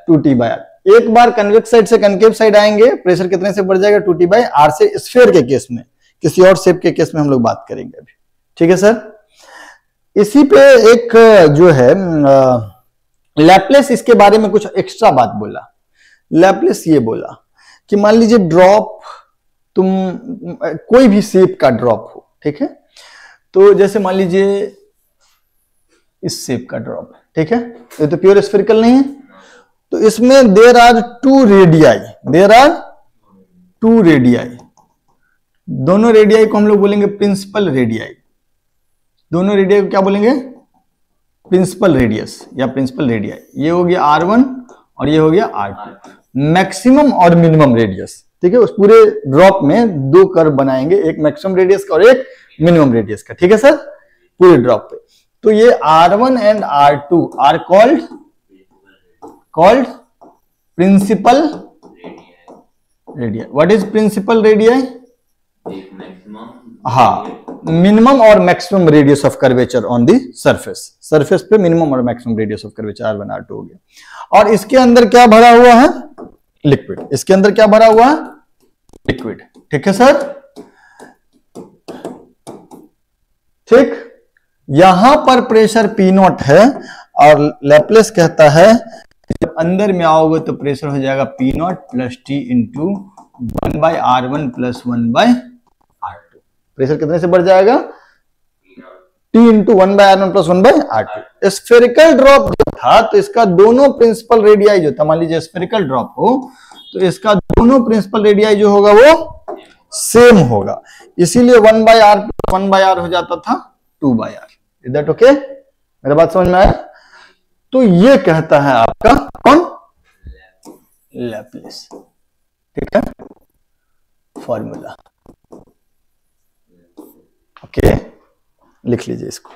[SPEAKER 1] 2t by r. एक बार कन्वेक्स साइड से कनकेव साइड आएंगे प्रेशर कितने से बढ़ जाएगा 2t बाई आर से, स्फीयर के केस में, किसी और शेप के केस में हम लोग बात करेंगे अभी, ठीक है सर। इसी पे एक जो है लैपलेस इसके बारे में कुछ एक्स्ट्रा बात बोला। लैपलेस ये बोला कि मान लीजिए ड्रॉप, तुम कोई भी शेप का ड्रॉप हो, ठीक है, तो जैसे मान लीजिए इस शेप का ड्रॉप है, ठीक है, ये तो प्योर स्फेरिकल नहीं है, तो इसमें देर आर टू रेडियाई, दोनों रेडियाई को हम लोग बोलेंगे प्रिंसिपल रेडियाई, दोनों रेडियाई को क्या बोलेंगे प्रिंसिपल रेडियस या प्रिंसिपल रेडियाई। ये हो गया R1 और ये हो गया R2, मैक्सिमम और मिनिमम रेडियस, ठीक है। उस पूरे ड्रॉप में दो कर्व बनाएंगे, एक मैक्सिमम रेडियस का और एक मिनिमम रेडियस का, ठीक है सर, पूरे ड्रॉप पे। तो ये R1 and R2 are called principal radii. What is principal radii? हाँ, मिनिमम और maximum radius of curvature on the surface पे मिनिमम और maximum radius of curvature R1 R2 हो गया। और इसके अंदर क्या भरा हुआ है लिक्विड, इसके अंदर क्या भरा हुआ है लिक्विड, ठीक है सर, ठीक। यहां पर प्रेशर पी नॉट है और लैपलेस कहता है जब अंदर में आओगे तो प्रेशर हो जाएगा p not plus T into 1/R1 plus 1/R2। Pressure कितने से बढ़ जाएगा T into 1/R1 plus 1/R2। Spherical drop जो था तो इसका दोनों प्रिंसिपल रेडियाई जो था, मान लीजिए स्फेरिकल ड्रॉप हो तो इसका दोनों प्रिंसिपल रेडियाई जो होगा वो सेम होगा, इसीलिए 1/R प्लस 1/R हो जाता था 2/R। Is that okay? मेरा बात समझ में आया? तो ये कहता है आपका कौन लैपलेस, ठीक है, फॉर्मूला। ओके, लिख लीजिए इसको।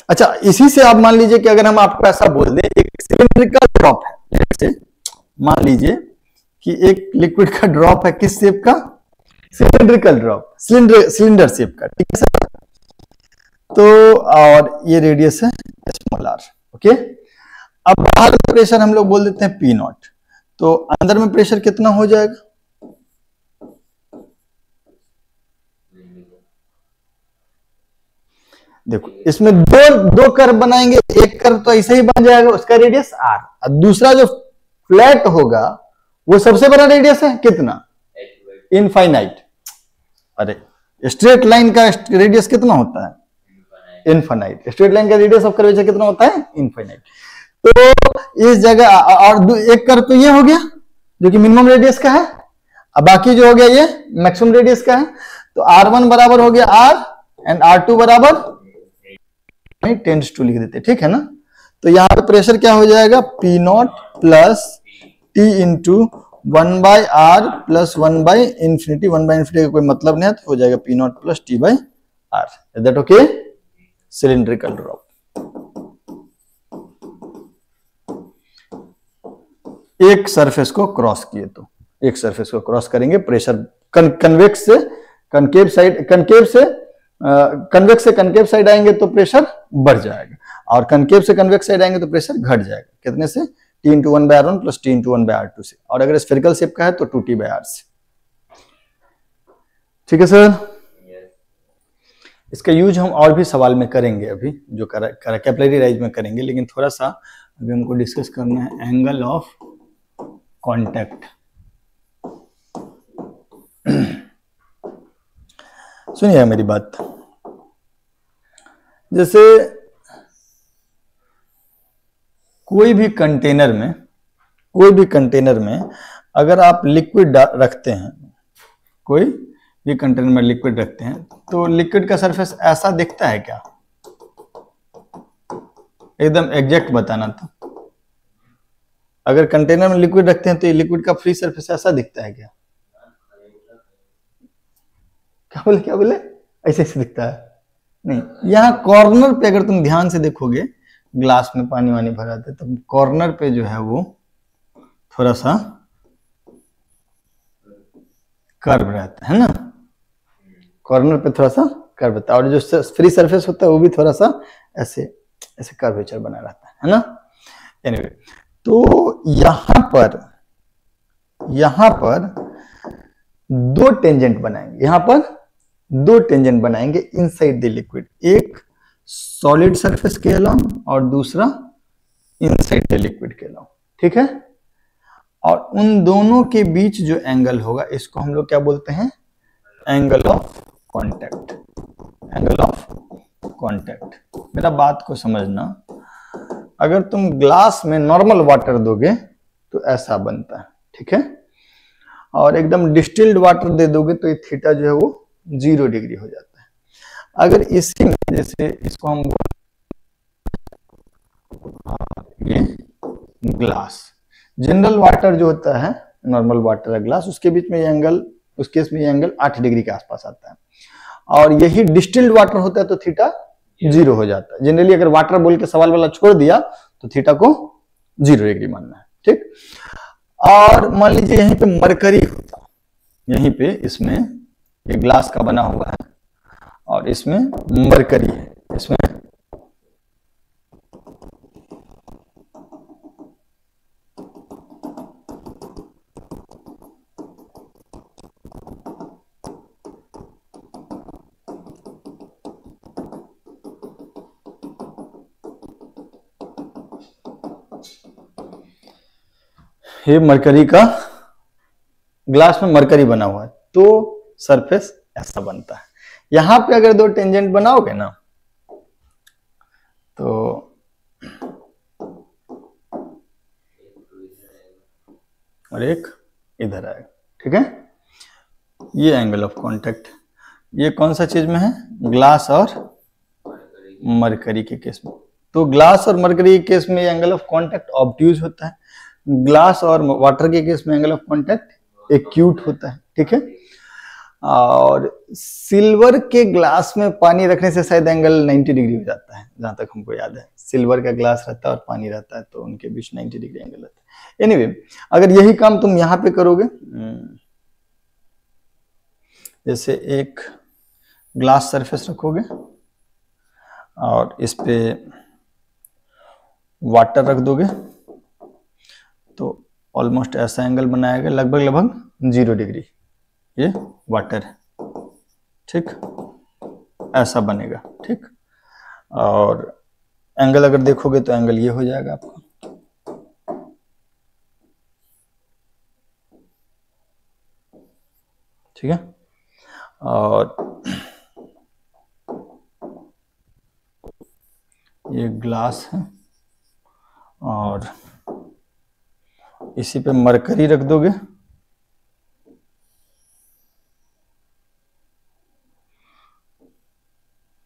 [SPEAKER 1] अच्छा, इसी से आप मान लीजिए कि अगर हम आपको ऐसा बोल दें एक सिलिंड्रिकल ड्रॉप है, जैसे मान लीजिए कि एक लिक्विड का ड्रॉप है, किस शेप का? सिलिंड्रिकल ड्रॉप, सिलेंडर शेप का, ठीक है सर। तो और ये रेडियस है स्मॉल r, ओके। अब बाहर प्रेशर हम लोग बोल देते हैं पी नॉट, तो अंदर में प्रेशर कितना हो जाएगा? देखो, इसमें दो कर्व बनाएंगे, एक कर्व तो ऐसे ही बन जाएगा, उसका रेडियस r, और दूसरा जो फ्लैट होगा वो सबसे बड़ा रेडियस है कितना? इनफाइनाइट। अरे स्ट्रेट लाइन का रेडियस कितना होता है? इनफाइनाइट। स्ट्रेट लाइन का रेडियस ऑफ कर्वेचर कितना होता है? इनफाइनाइट। तो इस जगह और एक कर्व तो ये हो गया जो कि मिनिमम रेडियस का है, अब बाकी जो हो गया ये मैक्सिमम रेडियस का है। तो R1 बराबर हो गया R एंड R2 बराबर 10 टू लिख देते, ठीक है ना। तो यहां पे प्रेशर क्या हो जाएगा? P naught plus T into 1/R plus 1/इंफिनिटी। 1/इंफिनिटी का कोई मतलब नहीं है, तो हो जाएगा P naught plus T/R। Is that okay? Cylindrical drop. एक सरफेस को क्रॉस किए तो एक सरफेस को क्रॉस करेंगे, प्रेशर कन्वेक्स से कनकेव साइड, कन्वेक्स से कनकेव साइड आएंगे तो प्रेशर बढ़ जाएगा, और कनकेव से कन्वेक्स साइड आएंगे तो प्रेशर घट जाएगा। कितने से? T into 1/R1 plus T into 1/R2 से, और अगर स्फेरिकल शेप का है तो 2T/R से, ठीक है सर। इसका यूज हम और भी सवाल में करेंगे, अभी जो कैपिलरी राइज में करेंगे, लेकिन थोड़ा सा अभी हमको डिस्कस करना है एंगल ऑफ कांटेक्ट। सुनिए मेरी बात, जैसे कोई भी कंटेनर में अगर आप लिक्विड रखते हैं, कोई भी कंटेनर में लिक्विड रखते हैं, तो लिक्विड का सरफेस ऐसा दिखता है क्या? एकदम एग्जैक्ट बताना था। अगर कंटेनर में लिक्विड रखते हैं तो ये लिक्विड का फ्री सरफेस ऐसा दिखता है क्या? क्या बोले क्या बोले, ऐसे ऐसे दिखता है नहीं, यहाँ कॉर्नर पे अगर तुम ध्यान से देखोगे, ग्लास में पानी वानी भरा था तो कॉर्नर पे जो है वो थोड़ा सा कर्व रहता है ना, कॉर्नर पे थोड़ा सा कर्व रहता है, और जो फ्री सरफेस होता है वो भी थोड़ा सा ऐसे ऐसे कर्वेचर बना रहता है ना। एनीवे, तो यहां पर दो टेंजेंट बनाएंगे, यहां पर दो टेंजेंट बनाएंगे इनसाइड द लिक्विड, एक सॉलिड सरफेस के अलोंग और दूसरा इनसाइड द लिक्विड के अलोंग, ठीक है। और उन दोनों के बीच जो एंगल होगा इसको हम लोग क्या बोलते हैं, angle of contact, angle of contact. मेरा बात को समझना, अगर तुम ग्लास में नॉर्मल वाटर दोगे तो ऐसा बनता है, ठीक है, और एकदम डिस्टिल्ड वाटर दे दोगे तो ये थीटा जो है वो 0 डिग्री हो जाता है। अगर इसी में जैसे इसको हम ये ग्लास, जनरल वाटर जो होता है, नॉर्मल वाटर है ग्लास, उसके बीच में ये एंगल, उस केस में ये एंगल 8 डिग्री के आसपास आता है, और यही डिस्टिल्ड वाटर होता है तो थीटा 0 हो जाता है। जनरली अगर वाटर बोल के सवाल वाला छोड़ दिया तो थीटा को 0 डिग्री मानना है, ठीक। और मान लीजिए यहीं पे मरकरी होता, यहीं पे इसमें ये ग्लास का बना हुआ है और इसमें मरकरी है, इसमें ये मरकरी का, ग्लास में मरकरी बना हुआ है तो सरफेस ऐसा बनता है। यहां पे अगर दो टेंजेंट बनाओगे ना तो और एक इधर आएगा, ठीक है। ये एंगल ऑफ कांटेक्ट, ये कौन सा चीज में है, ग्लास और मरकरी के केस में। तो ग्लास और मरकरी के केस में एंगल ऑफ कांटेक्ट ऑब्ट्यूज होता है, ग्लास और वाटर के केस में एंगल ऑफ कांटेक्ट एक्यूट होता है, ठीक है। और सिल्वर के ग्लास में पानी रखने से शायद एंगल 90 डिग्री हो जाता है, जहां तक हमको याद है। सिल्वर का ग्लास रहता है और पानी रहता है तो उनके बीच 90 डिग्री एंगल रहता है। एनीवे, अगर यही काम तुम यहां पे करोगे, जैसे एक ग्लास सरफेस रखोगे और इस पे वाटर रख दोगे तो ऑलमोस्ट ऐसा एंगल बनाएगा, लगभग 0 डिग्री। ये वाटर है, ठीक, ऐसा बनेगा, ठीक। और एंगल अगर देखोगे तो एंगल ये हो जाएगा आपका, ठीक है। और ये ग्लास है और इसी पे मरकरी रख दोगे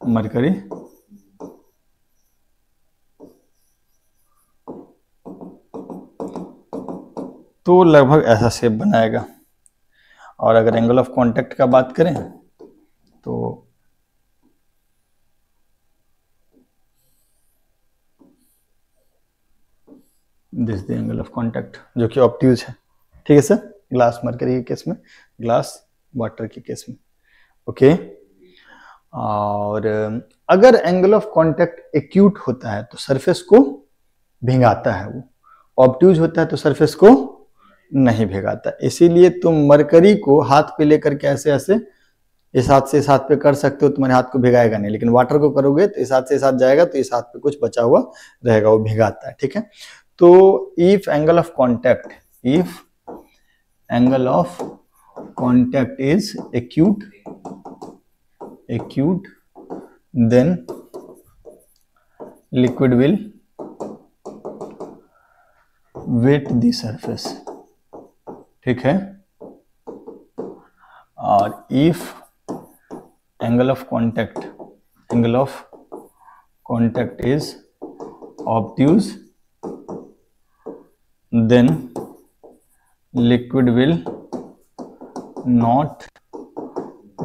[SPEAKER 1] मरकरी, तो लगभग ऐसा शेप बनाएगा। और अगर एंगल ऑफ कांटेक्ट का बात करें तो this the angle of contact, जो कि ऑब्ट्यूज है, ठीक है सर। ग्लास मरकरी के केस में, ग्लास वाटर के केस में, ओके। और अगर एंगल ऑफ कांटेक्ट एक्यूट होता है तो सरफेस को भिगाता है, वो ऑब्ट्यूज होता है तो सरफेस को नहीं भिगाता। इसीलिए तुम मरकरी को हाथ पे लेकर के ऐसे ऐसे इस हाथ से इस हाथ पे कर सकते हो, तुम्हारे हाथ को भिगाएगा नहीं, लेकिन वाटर को करोगे तो इस हाथ से इस हाथ जाएगा तो इस हाथ पे कुछ बचा हुआ रहेगा, वो भिगाता है, ठीक है। तो if angle of contact, if angle of contact is acute, then liquid will wet the surface, ठीक है। और if angle of contact is obtuse, then liquid will not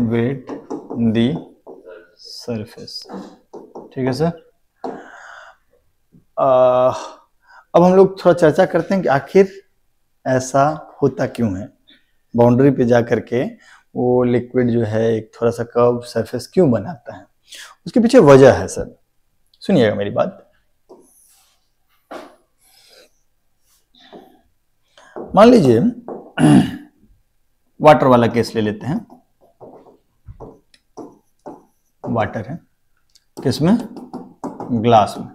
[SPEAKER 1] wet the surface. ठीक है सर। अब हम लोग थोड़ा चर्चा करते हैं कि आखिर ऐसा होता क्यों है, बाउंड्री पे जा करके वो लिक्विड जो है एक थोड़ा सा कर्व सरफेस क्यों बनाता है। उसके पीछे वजह है सर, सुनिएगा मेरी बात। मान लीजिए वाटर वाला केस ले लेते हैं। वाटर है किसमें, ग्लास में।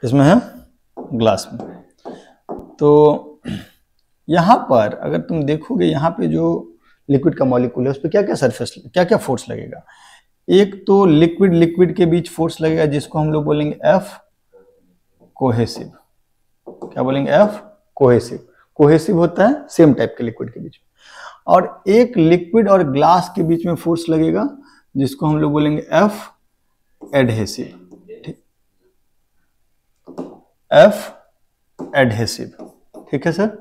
[SPEAKER 1] किसमें है, ग्लास में। तो यहां पर अगर तुम देखोगे, यहां पे जो लिक्विड का मॉलिक्यूल है उस पर क्या क्या सरफेस, क्या क्या फोर्स लगेगा। एक तो लिक्विड लिक्विड के बीच फोर्स लगेगा जिसको हम लोग बोलेंगे एफ कोहेसिव। क्या बोलेंगे, एफ कोहेसिव। कोहेसिव होता है सेम टाइप के लिक्विड के बीच में। और एक लिक्विड और ग्लास के बीच में फोर्स लगेगा जिसको हम लोग बोलेंगे एफ एडहेसिव। F adhesive. ठीक है सर।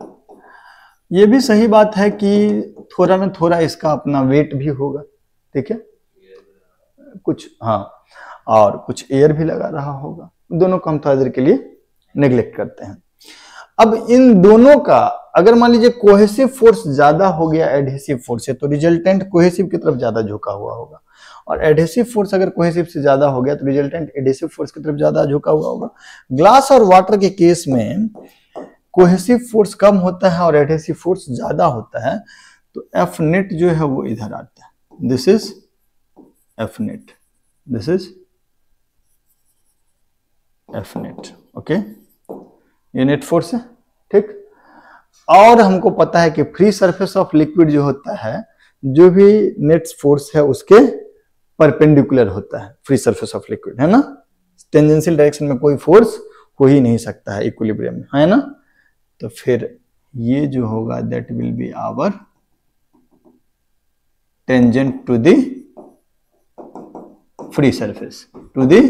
[SPEAKER 1] ये भी सही बात है कि थोड़ा ना थोड़ा इसका अपना वेट भी होगा, ठीक है, कुछ, हाँ, और कुछ एयर भी लगा रहा होगा। दोनों को हम थोड़ा देर के लिए नेग्लेक्ट करते हैं। अब इन दोनों का अगर मान लीजिए कोहेसिव फोर्स ज्यादा हो गया एडहेसिव फोर्स से, तो रिजल्टेंट कोहेसिव की तरफ ज्यादा झुका हुआ होगा। और एडहेसिव फोर्स अगर कोहेसिव से ज्यादा हो गया तो रिजल्टेंट एडहेसिव फोर्स की तरफ ज्यादा झुका हुआ होगा। ग्लास और वाटर के केस में कोहेसिव फोर्स कम होता है और एडहेसिव फोर्स ज्यादा होता है, तो एफ नेट जो है वो इधर आता है। This is F net, this is F net. Okay, ये नेट फोर्स है, ठीक। और हमको पता है कि फ्री सरफेस ऑफ लिक्विड जो होता है, जो भी नेट फोर्स है उसके परपेंडिकुलर होता है फ्री सरफेस ऑफ लिक्विड, है ना। टेंजेंशियल डायरेक्शन में कोई फोर्स हो ही नहीं सकता है इक्विलिब्रियम में, है ना। तो फिर ये जो होगा that will be our tangent to the free surface, to the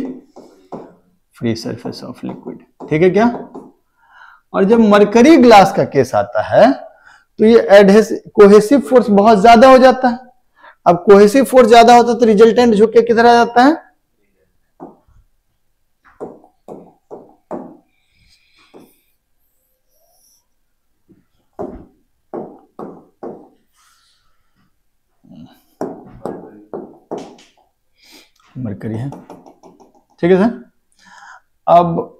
[SPEAKER 1] free surface of liquid. ठीक है क्या। और जब मरकरी ग्लास का केस आता है तो ये कोहेसिव फोर्स बहुत ज्यादा हो जाता है। अब कोहेसिव फोर्स ज्यादा होता है तो रिजल्टेंट झुक के किधर आ जाता है, मरकरी है, ठीक है सर। अब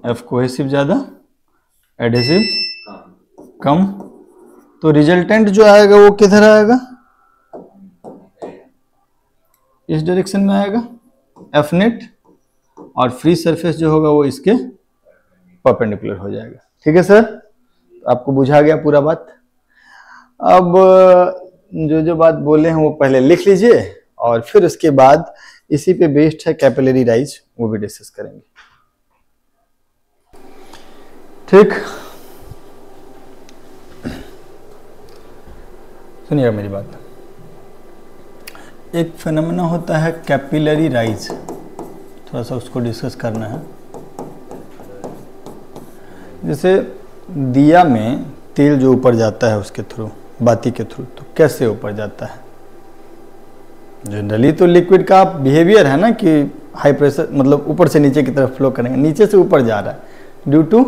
[SPEAKER 1] एफ कोहेसिव ज्यादा, एडहेसिव कम, तो रिजल्टेंट जो आएगा वो किधर आएगा, इस डायरेक्शन में आएगा, एफ नेट। और फ्री सरफेस जो होगा वो इसके परपेंडिकुलर हो जाएगा। ठीक है सर, तो आपको बुझा गया पूरा बात। अब जो जो बात बोले हैं वो पहले लिख लीजिए और फिर उसके बाद इसी पे बेस्ड है कैपिलरी राइज, वो भी डिस्कस करेंगे। ठीक, सुनिएगा मेरी बात। एक फिनोमेना होता है कैपिलरी राइज, थोड़ा सा उसको डिस्कस करना है। जैसे दिया में तेल जो ऊपर जाता है उसके थ्रू, बाती के थ्रू, तो कैसे ऊपर जाता है। जनरली तो लिक्विड का बिहेवियर है ना कि हाई प्रेशर, मतलब ऊपर से नीचे की तरफ फ्लो करेंगे, नीचे से ऊपर जा रहा है ड्यू टू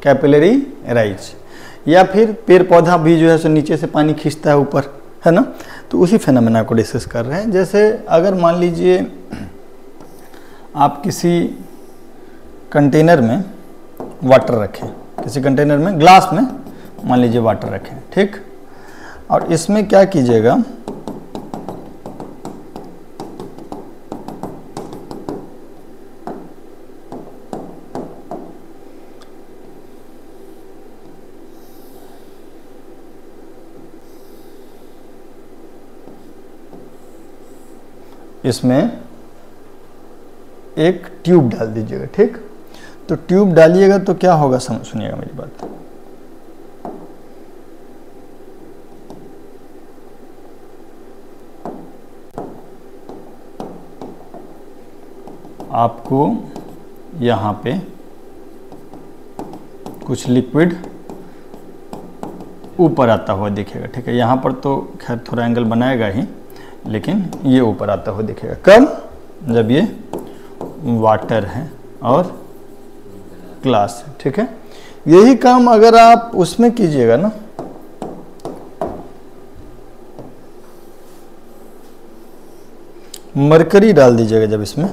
[SPEAKER 1] कैपिलरी राइज। या फिर पेड़ पौधा भी जो है सो नीचे से पानी खींचता है ऊपर, है ना। तो उसी फिनोमेना को डिस्कस कर रहे हैं। जैसे अगर मान लीजिए आप किसी कंटेनर में वाटर रखें, किसी कंटेनर में ग्लास में मान लीजिए वाटर रखें, ठीक। और इसमें क्या कीजिएगा, इसमें एक ट्यूब डाल दीजिएगा, ठीक। तो ट्यूब डालिएगा तो क्या होगा, सुनिएगा मेरी बात। आपको यहाँ पे कुछ लिक्विड ऊपर आता हुआ दिखेगा, ठीक है। यहाँ पर तो खैर थोड़ा एंगल बनाएगा ही, लेकिन ये ऊपर आता हुआ दिखेगा। कब? जब ये वाटर है और ग्लास है, ठीक है। यही काम अगर आप उसमें कीजिएगा ना, मरकरी डाल दीजिएगा जब इसमें,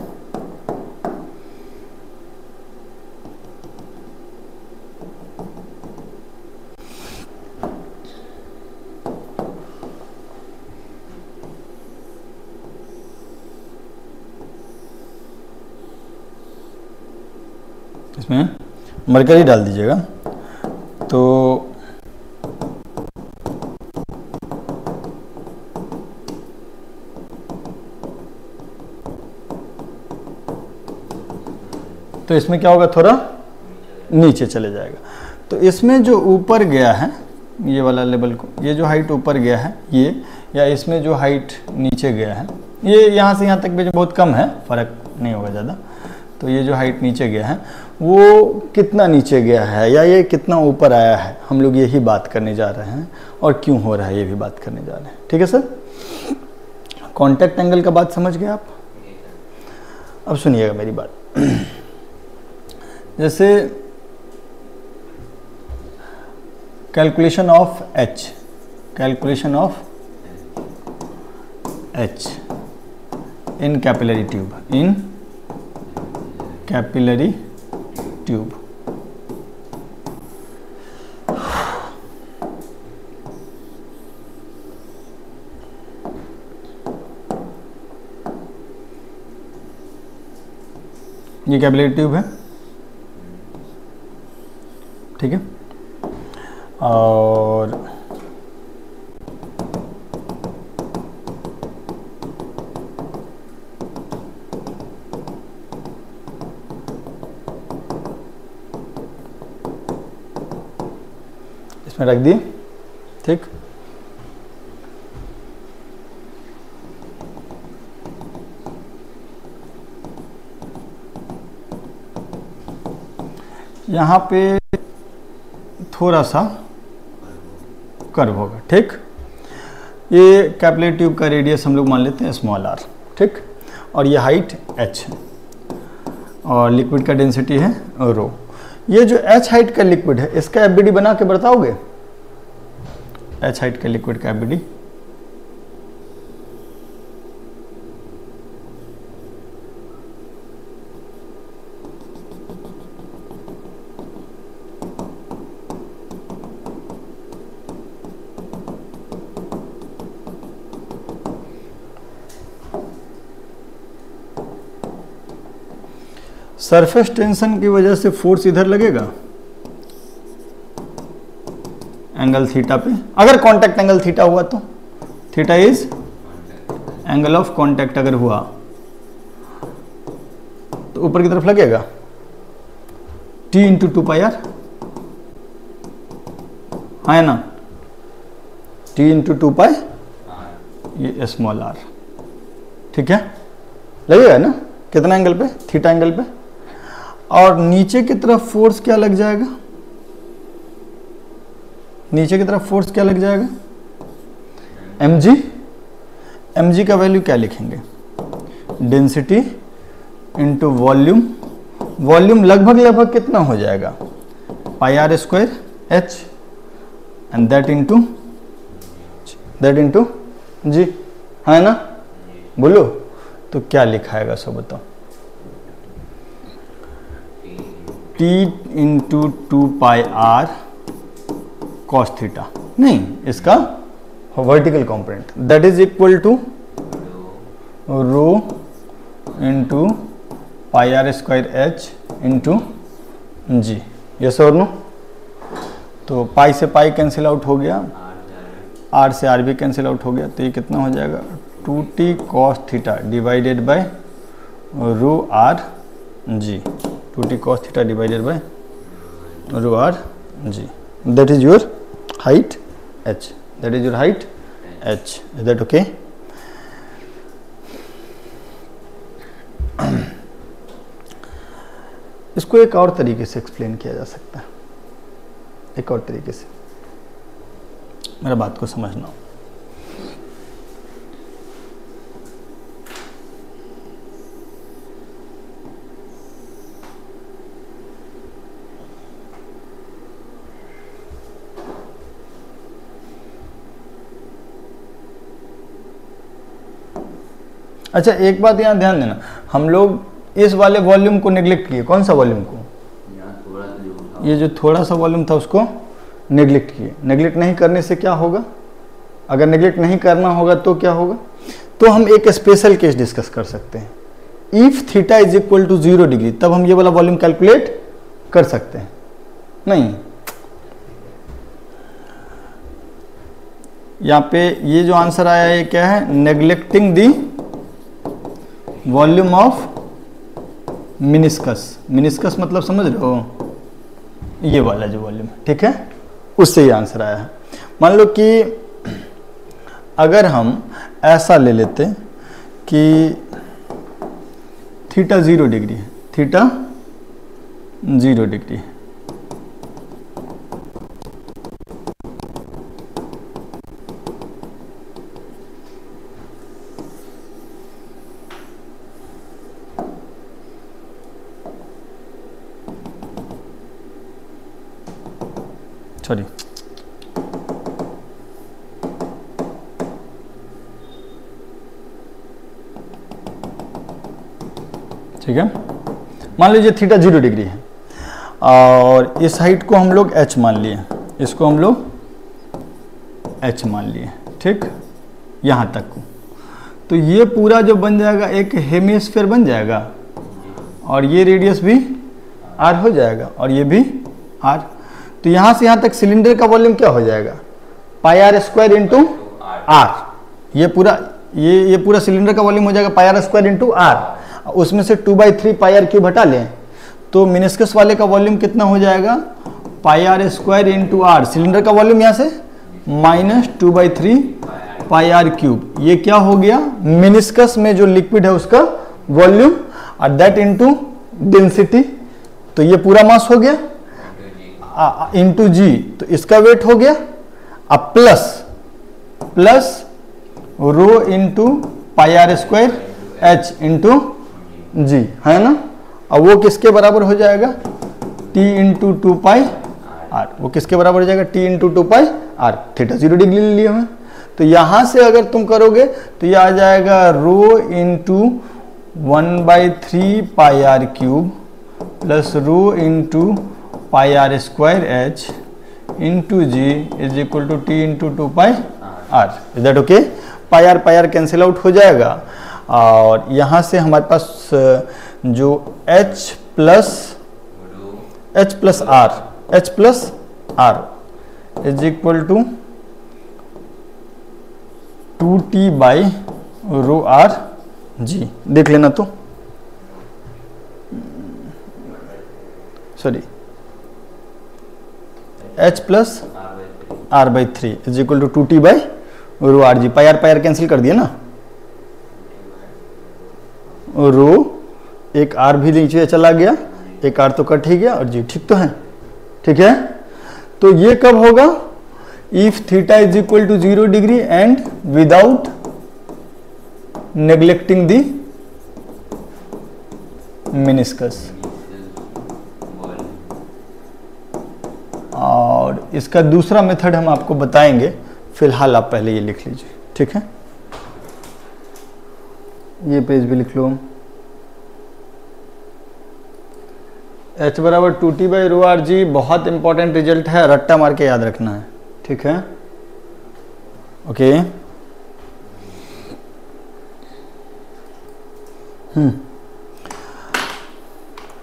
[SPEAKER 1] इसमें मरकरी डाल दीजिएगा तो इसमें क्या होगा, थोड़ा नीचे चले जाएगा। तो इसमें जो ऊपर गया है ये वाला लेवल को, ये जो हाइट ऊपर गया है ये, या इसमें जो हाइट नीचे गया है ये, यहाँ से यहाँ तक भी बहुत कम है, फर्क नहीं होगा ज़्यादा। तो ये जो हाइट नीचे गया है वो कितना नीचे गया है या ये कितना ऊपर आया है, हम लोग यही बात करने जा रहे हैं, और क्यों हो रहा है ये भी बात करने जा रहे हैं, ठीक है सर। कांटेक्ट एंगल का बात समझ गए आप। अब सुनिएगा मेरी बात। जैसे calculation of H, calculation of H in capillary tube, in capillary tube. ये कैपिलरी ट्यूब है, ठीक है। और इसमें रख दिए, ठीक। यहाँ पे थोड़ा सा कर्व होगा, ठीक। ये कैपिलरी ट्यूब का रेडियस हम लोग मान लेते हैं स्मॉल r, ठीक। और ये हाइट h है और लिक्विड का डेंसिटी है रो। ये जो h हाइट का लिक्विड है इसका एफबीडी बना के बताओगे, h हाइट का लिक्विड का एफबीडी। सरफेस टेंशन की वजह से फोर्स इधर लगेगा एंगल थीटा पे। अगर कांटेक्ट एंगल थीटा हुआ तो theta is angle of contact अगर हुआ तो ऊपर की तरफ लगेगा T इंटू 2πr, है ना, T इंटू 2π ये स्मॉल r, ठीक है। लगेगा ना कितना एंगल पे, थीटा एंगल पे। और नीचे की तरफ फोर्स क्या लग जाएगा, नीचे की तरफ फोर्स क्या लग जाएगा, mg। mg का वैल्यू क्या लिखेंगे, डेंसिटी इंटू वॉल्यूम। वॉल्यूम लगभग कितना हो जाएगा, πr² h and that into g, है ना। बोलो तो क्या लिखाएगा सो बताओ, T इंटू 2πr cos थीटा, नहीं इसका vertical component, that is equal to rho into πr² h into ji. Yes और नो। तो पाई से पाई कैंसिल आउट हो गया, r से r भी कैंसिल आउट हो गया, तो ये कितना हो जाएगा 2t cos theta divided by rho are g, 2t cos theta divided by rho are g, that is your height h, that is your height h, is that okay? इसको एक और तरीके से एक्सप्लेन किया जा सकता है, एक और तरीके से, मेरा बात को समझना। अच्छा एक बात यहाँ ध्यान देना, हम लोग इस वाले वॉल्यूम को नेग्लेक्ट किए। कौन सा वॉल्यूम को? ये जो थोड़ा सा वॉल्यूम था उसको नेग्लेक्ट किए। नेग्लेक्ट नहीं करने से क्या होगा? अगर नेग्लेक्ट नहीं करना होगा तो क्या होगा? तो हम एक स्पेशल केस डिस्कस कर सकते हैं। If theta is equal to 0 degree, तब हम ये वाला वॉल्यूम कैलकुलेट कर सकते हैं। नहीं, यहाँ पे ये जो आंसर आया है क्या है? Neglecting the volume of meniscus. Meniscus मतलब समझ रहे हो? ये वाला जो वॉल्यूम है, ठीक है, उससे ये आंसर आया है। मान लो कि अगर हम ऐसा ले लेते कि थीटा 0 डिग्री है, थीटा 0 डिग्री है, सॉरी ठीक है। मान लीजिए थीटा 0 डिग्री है और इस हाइट को हम लोग h मान लिए, इसको हम लोग h मान लिए, ठीक, यहाँ तक को। तो ये पूरा जो बन जाएगा एक हेमिस्फीयर बन जाएगा और ये रेडियस भी r हो जाएगा और ये भी r। तो यहाँ से यहाँ तक सिलेंडर का वॉल्यूम क्या हो जाएगा? Pi are square into are. ये पूरा सिलेंडर का वॉल्यूम हो जाएगा pi are square into are. उसमें से 2/3 पाई आर क्यूब हटा लें तो मिनिस्कस वाले का वॉल्यूम कितना हो जाएगा? Pi are square into R. Cylinder का वॉल्यूम यहाँ से -2/3 पाई आर क्यूब। ये क्या हो गया? मिनिस्कस में जो लिक्विड है उसका वॉल्यूम और दैट इंटू डेंसिटी। तो ये पूरा मास हो गया इंटू जी, तो इसका वेट हो गया। अब plus rho into pi are square H into G, है ना। अब वो किसके बराबर हो जाएगा? T into 2 pi R. वो किसके बराबर हो जाएगा? T into 2 pi R. Theta 0 degree ले लिया हमें, तो यहां से अगर तुम करोगे तो ये आ जाएगा rho into 1/3 pi R cube plus rho into pi are square H into G is equal to T into 2 pi R. Is that okay? Pi are cancel out हो जाएगा और यहाँ से हमारे पास जो h plus R is equal to 2t by rho are G. देख लेना तो, sorry, h plus r/3 is equal to 2t by rho are G. Pi are cancel कर दिया ना, रो एक r भी नीचे चला गया, एक r तो कट ही गया और जी ठीक तो है, ठीक है। तो ये कब होगा? If theta is equal to 0 degree and without neglecting the meniscus. और इसका दूसरा मेथड हम आपको बताएंगे, फिलहाल आप पहले ये लिख लीजिए, ठीक है। ये पेज भी लिख लो। h बराबर 2t by rho R G बहुत इंपॉर्टेंट रिजल्ट है, रट्टा मार के याद रखना है, ठीक है, ओके।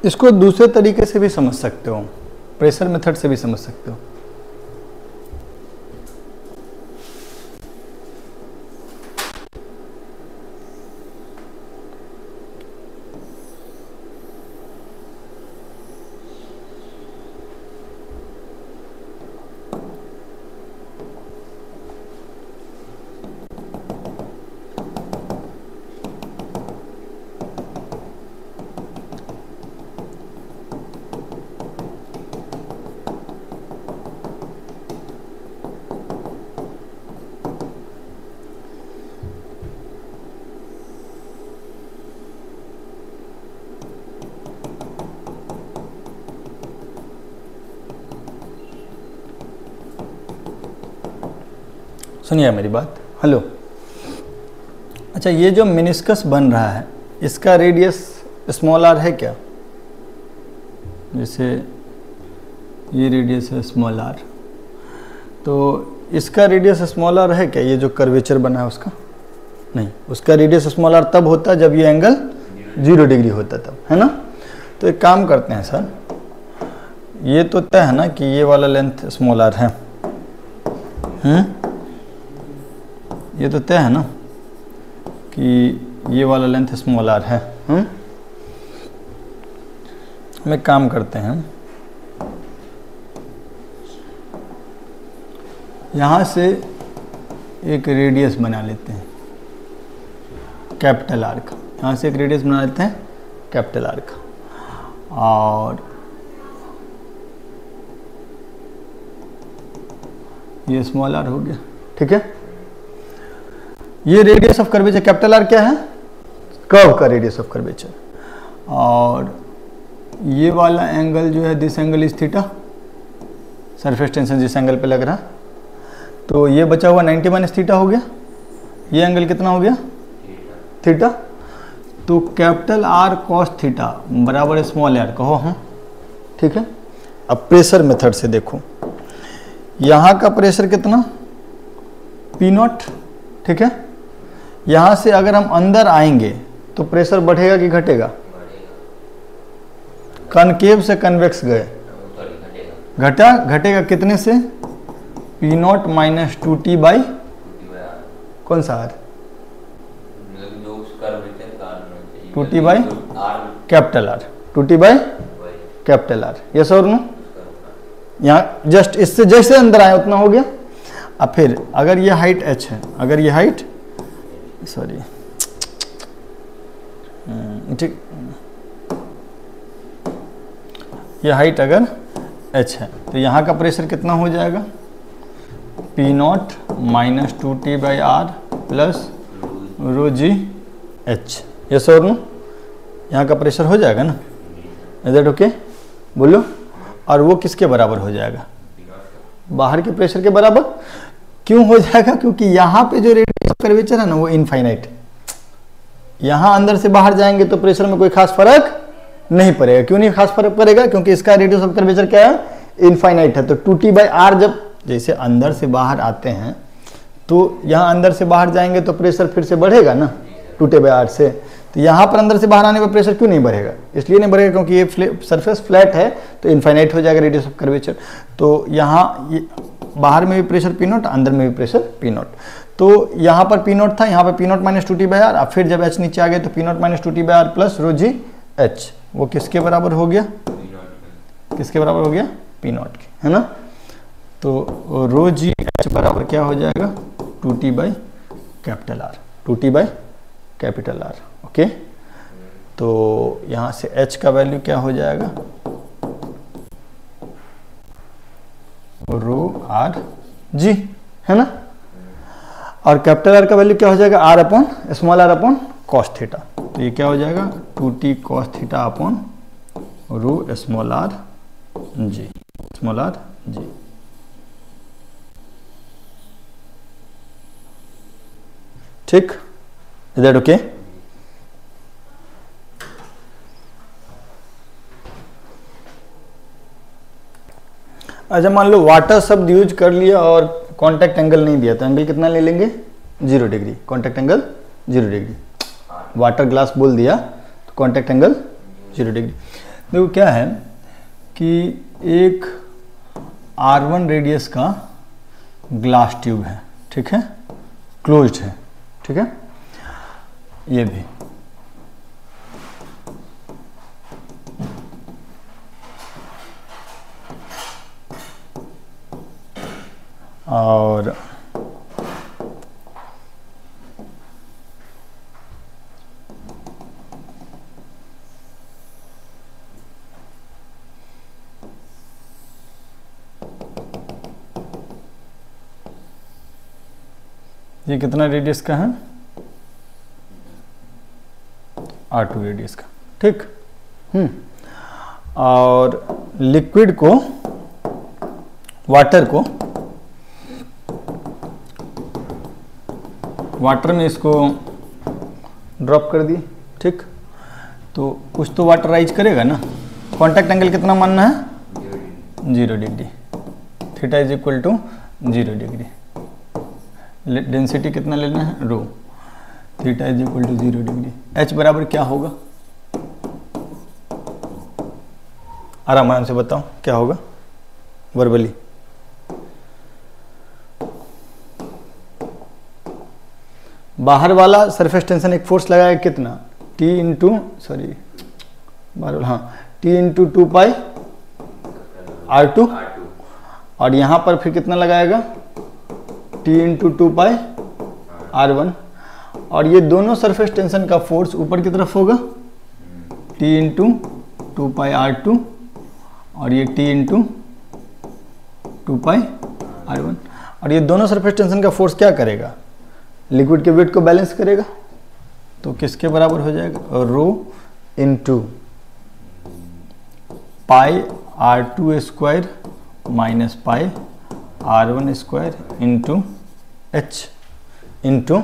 [SPEAKER 1] इसको दूसरे तरीके से भी समझ सकते हो, प्रेशर मेथड से भी समझ सकते हो। सुनिए मेरी बात, हेलो। अच्छा, ये जो मेनिस्कस बन रहा है इसका रेडियस स्मॉल आर है क्या? जैसे ये रेडियस है स्मॉल आर, तो इसका रेडियस स्मॉल आर है क्या? ये जो कर्वेचर बना है उसका नहीं, उसका रेडियस स्मॉल आर तब होता है जब ये एंगल 0 डिग्री होता तब, है ना। तो एक काम करते हैं सर, ये तो तय है ना कि ये वाला लेंथ स्मॉल आर है, ये तो तय है ना कि ये वाला लेंथ स्मॉल आर है। हम एक काम करते हैं, यहाँ से एक रेडियस बना लेते हैं कैपिटल आर का, यहाँ से एक रेडियस बना लेते हैं कैपिटल आर का, और ये स्मॉल आर हो गया, ठीक है। ये radius of curvature, capital R क्या है? कर्व का रेडियस ऑफ कर्वेचर, और ये वाला एंगल जो है this angle is theta, surface tension जिस एंगल पे लग रहा, तो ये बचा हुआ 90 माइनस थीटा हो गया। ये एंगल कितना हो गया? थीटा। तो कैपिटल आर कॉस थीटा बराबर स्मॉल आर कहो, हाँ ठीक है। अब प्रेशर मेथड से देखो, यहाँ का प्रेशर कितना? पी नॉट, ठीक है। यहाँ से अगर हम अंदर आएंगे तो प्रेशर बढ़ेगा कि घटेगा? कनकेव से कन्वेक्स गए, घटेगा कितने से? P not minus 2t by कौन सा r? 2t by capital r, 2t by capital r, yes और नो। यहाँ जस्ट इससे जैसे अंदर आए उतना हो गया। अब फिर अगर ये हाइट h है, अगर ये हाइट सॉरी ठीक, ये हाइट अगर h है तो यहाँ का प्रेशर कितना हो जाएगा? P not minus 2t by r plus rho g h, yes और नो। यहाँ का प्रेशर हो जाएगा ना, इज दैट ओके? बोलो। और वो किसके बराबर हो जाएगा? बाहर के प्रेशर के बराबर। क्यों हो जाएगा? क्योंकि यहाँ पे जो रेडियस ऑफ कर्वेचर है ना वो इनफाइनाइट है। यहाँ अंदर से बाहर जाएंगे तो प्रेशर में कोई खास फर्क नहीं पड़ेगा। क्यों नहीं खास फर्क पड़ेगा? क्योंकि इसका रेडियस ऑफ कर्वेचर क्या है? इनफाइनाइट है। तो 2t बाई आर जब जैसे अंदर से बाहर आते हैं तो यहाँ अंदर से बाहर जाएंगे तो प्रेशर फिर से बढ़ेगा ना 2t बाई आर से। तो यहाँ पर अंदर से बाहर आने पर प्रेशर क्यों नहीं बढ़ेगा? इसलिए नहीं बढ़ेगा क्योंकि ये सरफेस फ्लैट है तो इनफाइनाइट हो जाएगा रेडियस ऑफ कर्वेचर। तो यहाँ बाहर में भी प्रेशर पी नॉट, अंदर में भी प्रेशर पी नॉट। तो यहाँ पर पी नॉट था, यहाँ पर p not minus 2t by r. अब फिर जब एच नीचे आ गए तो p not minus 2t by r plus rho g h, वो किसके बराबर हो गया? किसके बराबर हो गया? पी नॉट के, है ना। तो रो जी एच बराबर क्या हो जाएगा? 2t by capital r, 2t by capital are, okay. तो यहाँ से h का वैल्यू क्या हो जाएगा? रो आर जी, है ना। और कैपिटल आर का वैल्यू क्या हो जाएगा? R upon small r upon cos theta. तो ये क्या हो जाएगा? 2t cos theta upon rho small r g, small r g. ठीक, इज दैट ओके? अच्छा, मान लो वाटर शब्द यूज कर लिया और कांटेक्ट एंगल नहीं दिया तो एंगल कितना ले लेंगे? 0 degree. Contact angle 0 degree. Water glass बोल दिया तो कांटेक्ट एंगल 0 डिग्री। देखो क्या है कि एक R1 रेडियस का ग्लास ट्यूब है, ठीक है, क्लोज्ड है, ठीक है। ये भी और ये कितना रेडियस का है? R2 रेडियस का, ठीक। और लिक्विड को, वाटर को वाटर में इसको ड्रॉप कर दिए, ठीक। तो कुछ तो वाटर राइज करेगा ना। कॉन्टैक्ट एंगल कितना मानना है? 0 degree. Theta is equal to 0 degree. Density कितना लेना है? Rho. Theta is equal to 0 degree. H बराबर क्या होगा? आराम से बताओ क्या होगा वर्बली। बाहर वाला सरफेस टेंशन एक फोर्स लगाएगा कितना? T इंटू T इंटू 2 पाई R2, और यहाँ पर फिर कितना लगाएगा? T इंटू 2 पाई R1, और ये दोनों सरफेस टेंशन का फोर्स ऊपर की तरफ होगा T इंटू 2 पाई R2, और ये T इंटू 2 पाई R1, और ये दोनों सरफेस टेंशन का फोर्स क्या करेगा? लिक्विड के वेट को बैलेंस करेगा। तो किसके बराबर हो जाएगा? Rho into pi R2 square minus pi R1 square into H into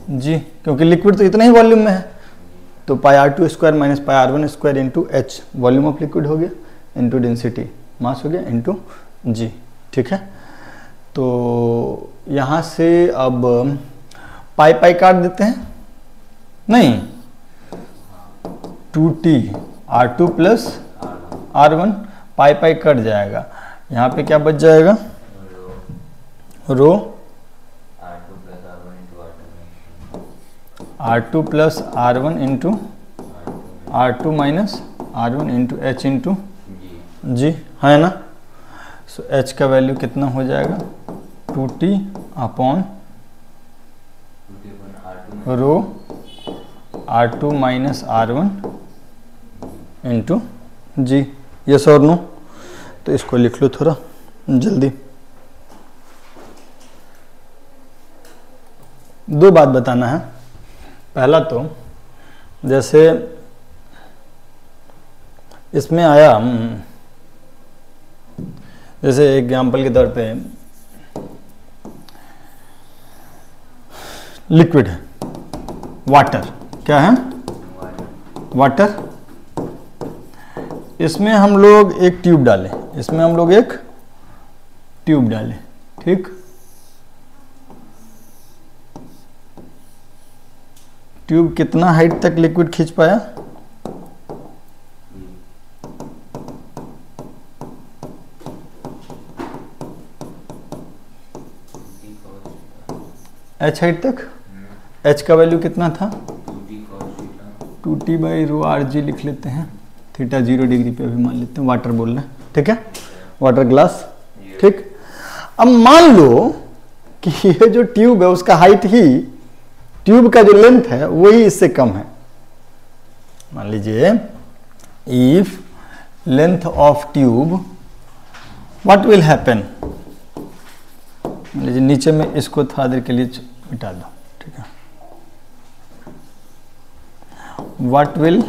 [SPEAKER 1] G, क्योंकि लिक्विड तो इतना ही वॉल्यूम में है। तो pi R2 square minus pi R1 square into H volume of liquid हो गया, इंटू डेंसिटी मास हो गया, इंटू जी, ठीक है। तो यहाँ से अब पाई पाई काट देते हैं, नहीं 2T R2 प्लस R1, पाई पाई कट जाएगा। यहाँ पे क्या बच जाएगा? Rho R2 plus R1 into R2 minus R1 into H into G, है ना। सो H का वैल्यू कितना हो जाएगा? 2T upon rho R2 minus R1 into जी। यस और नो? तो इसको लिख लो थोड़ा जल्दी। दो बात बताना है। पहला तो जैसे इसमें आया, जैसे एग्जाम्पल के तौर पे लिक्विड है, वाटर, क्या है? वाटर। इसमें हम लोग एक ट्यूब डालें, इसमें हम लोग एक ट्यूब डालें, ठीक। ट्यूब कितना हाइट तक लिक्विड खींच पाया? H हाइट तक। H का वैल्यू कितना था? 2T बाई रो RG लिख लेते हैं। थीटा 0 डिग्री पे भी मान लेते हैं, वाटर बोल रहे हैं, ठीक है, वाटर ग्लास, ठीक। अब मान लो कि ये जो ट्यूब है उसका हाइट ही, ट्यूब का जो लेंथ है वही इससे कम है। मान लीजिए if length of tube, what will happen? मान लीजिए नीचे में इसको थोड़ा देर के लिए मिटा दो, ठीक है। What will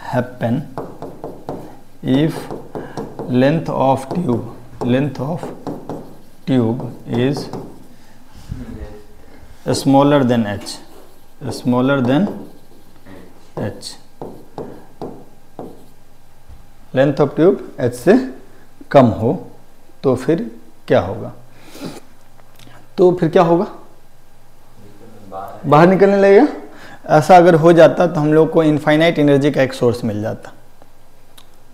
[SPEAKER 1] happen if length of tube is smaller than h, length of tube h से कम हो तो फिर क्या होगा? तो फिर क्या होगा? बाहर निकलने लगेगा। ऐसा अगर हो जाता तो हम लोग को इनफाइनाइट एनर्जी का एक सोर्स मिल जाता,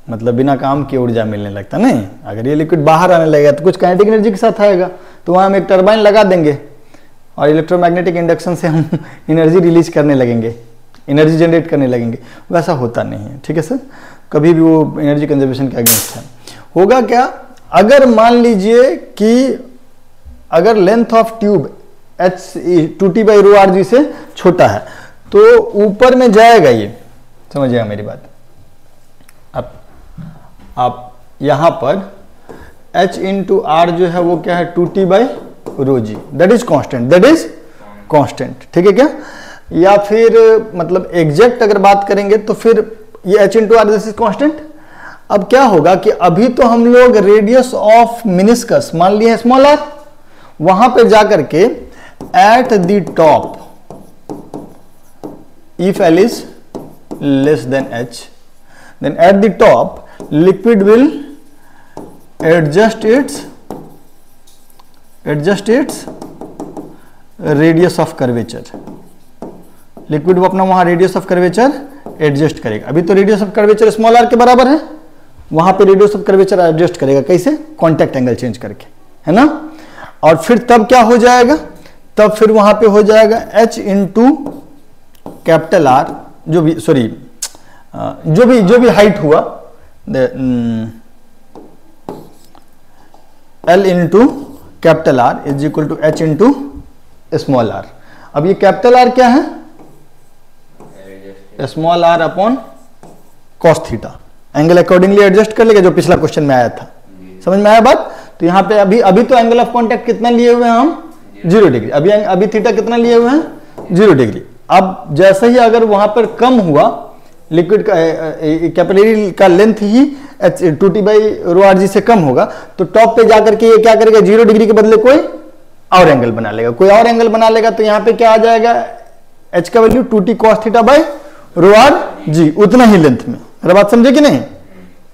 [SPEAKER 1] मतलब बिना काम की ऊर्जा मिलने लगता। नहीं, अगर ये लिक्विड बाहर आने लगेगा तो कुछ काइनेटिक एनर्जी के साथ आएगा, तो वहाँ हम एक टरबाइन लगा देंगे और इलेक्ट्रोमैग्नेटिक इंडक्शन से हम एनर्जी रिलीज करने लगेंगे, एनर्जी जनरेट करने लगेंगे। वैसा होता नहीं है, ठीक है सर, कभी भी वो एनर्जी कंजर्वेशन के अगेंस्ट है। होगा क्या? अगर मान लीजिए कि अगर length of tube H2T by rho RG से छोटा है तो ऊपर में जाएगा, ये समझिएगा मेरी बात। आप यहाँ पर H इंटू R जो है वो क्या है? 2T by rho g, that is constant, ठीक है क्या? या फिर मतलब एग्जैक्ट अगर बात करेंगे तो फिर ये H into R this is constant. अब क्या होगा कि अभी तो हम लोग रेडियस ऑफ मिनिस्कस मान लिए स्मॉल r, वहां पे जाकर के at the top, if L is less than H, then at the top liquid will adjust its radius of curvature. Liquid वो अपना वहां रेडियस ऑफ कर्वेचर एडजस्ट करेगा। अभी तो radius of curvature small r के बराबर है, वहां पे रेडियस ऑफ कर्वेचर एडजस्ट करेगा। कैसे? कांटेक्ट एंगल चेंज करके, है ना। और फिर तब क्या हो जाएगा, तब फिर वहां पे हो जाएगा H इंटू कैपिटल R, जो भी सॉरी जो भी हाइट हुआ, L into capital R is equal to H into small r। अब ये कैपिटल R क्या है? Small r upon cos theta. Angle accordingly adjust कर लेगा, जो पिछला क्वेश्चन में आया था। समझ में आया बात? तो यहाँ पे अभी तो एंगल ऑफ कांटेक्ट कितना लिए हुए हैं हम? 0 डिग्री। अभी थीटा कितना लिए हुए हैं? 0 डिग्री। अब जैसे ही अगर वहां पर कम हुआ लिक्विड का कैपिलरी का लेंथ ही 2T/ρRg से कम होगा, तो टॉप पे जाकर के ये क्या करेगा? 0 डिग्री के बदले कोई और एंगल बना लेगा। कोई और एंगल बना लेगा तो यहां पे क्या आ जाएगा? H का वैल्यू 2T cos θ/ρRg, उतना ही लेंथ में। मेरा बात समझे कि नहीं?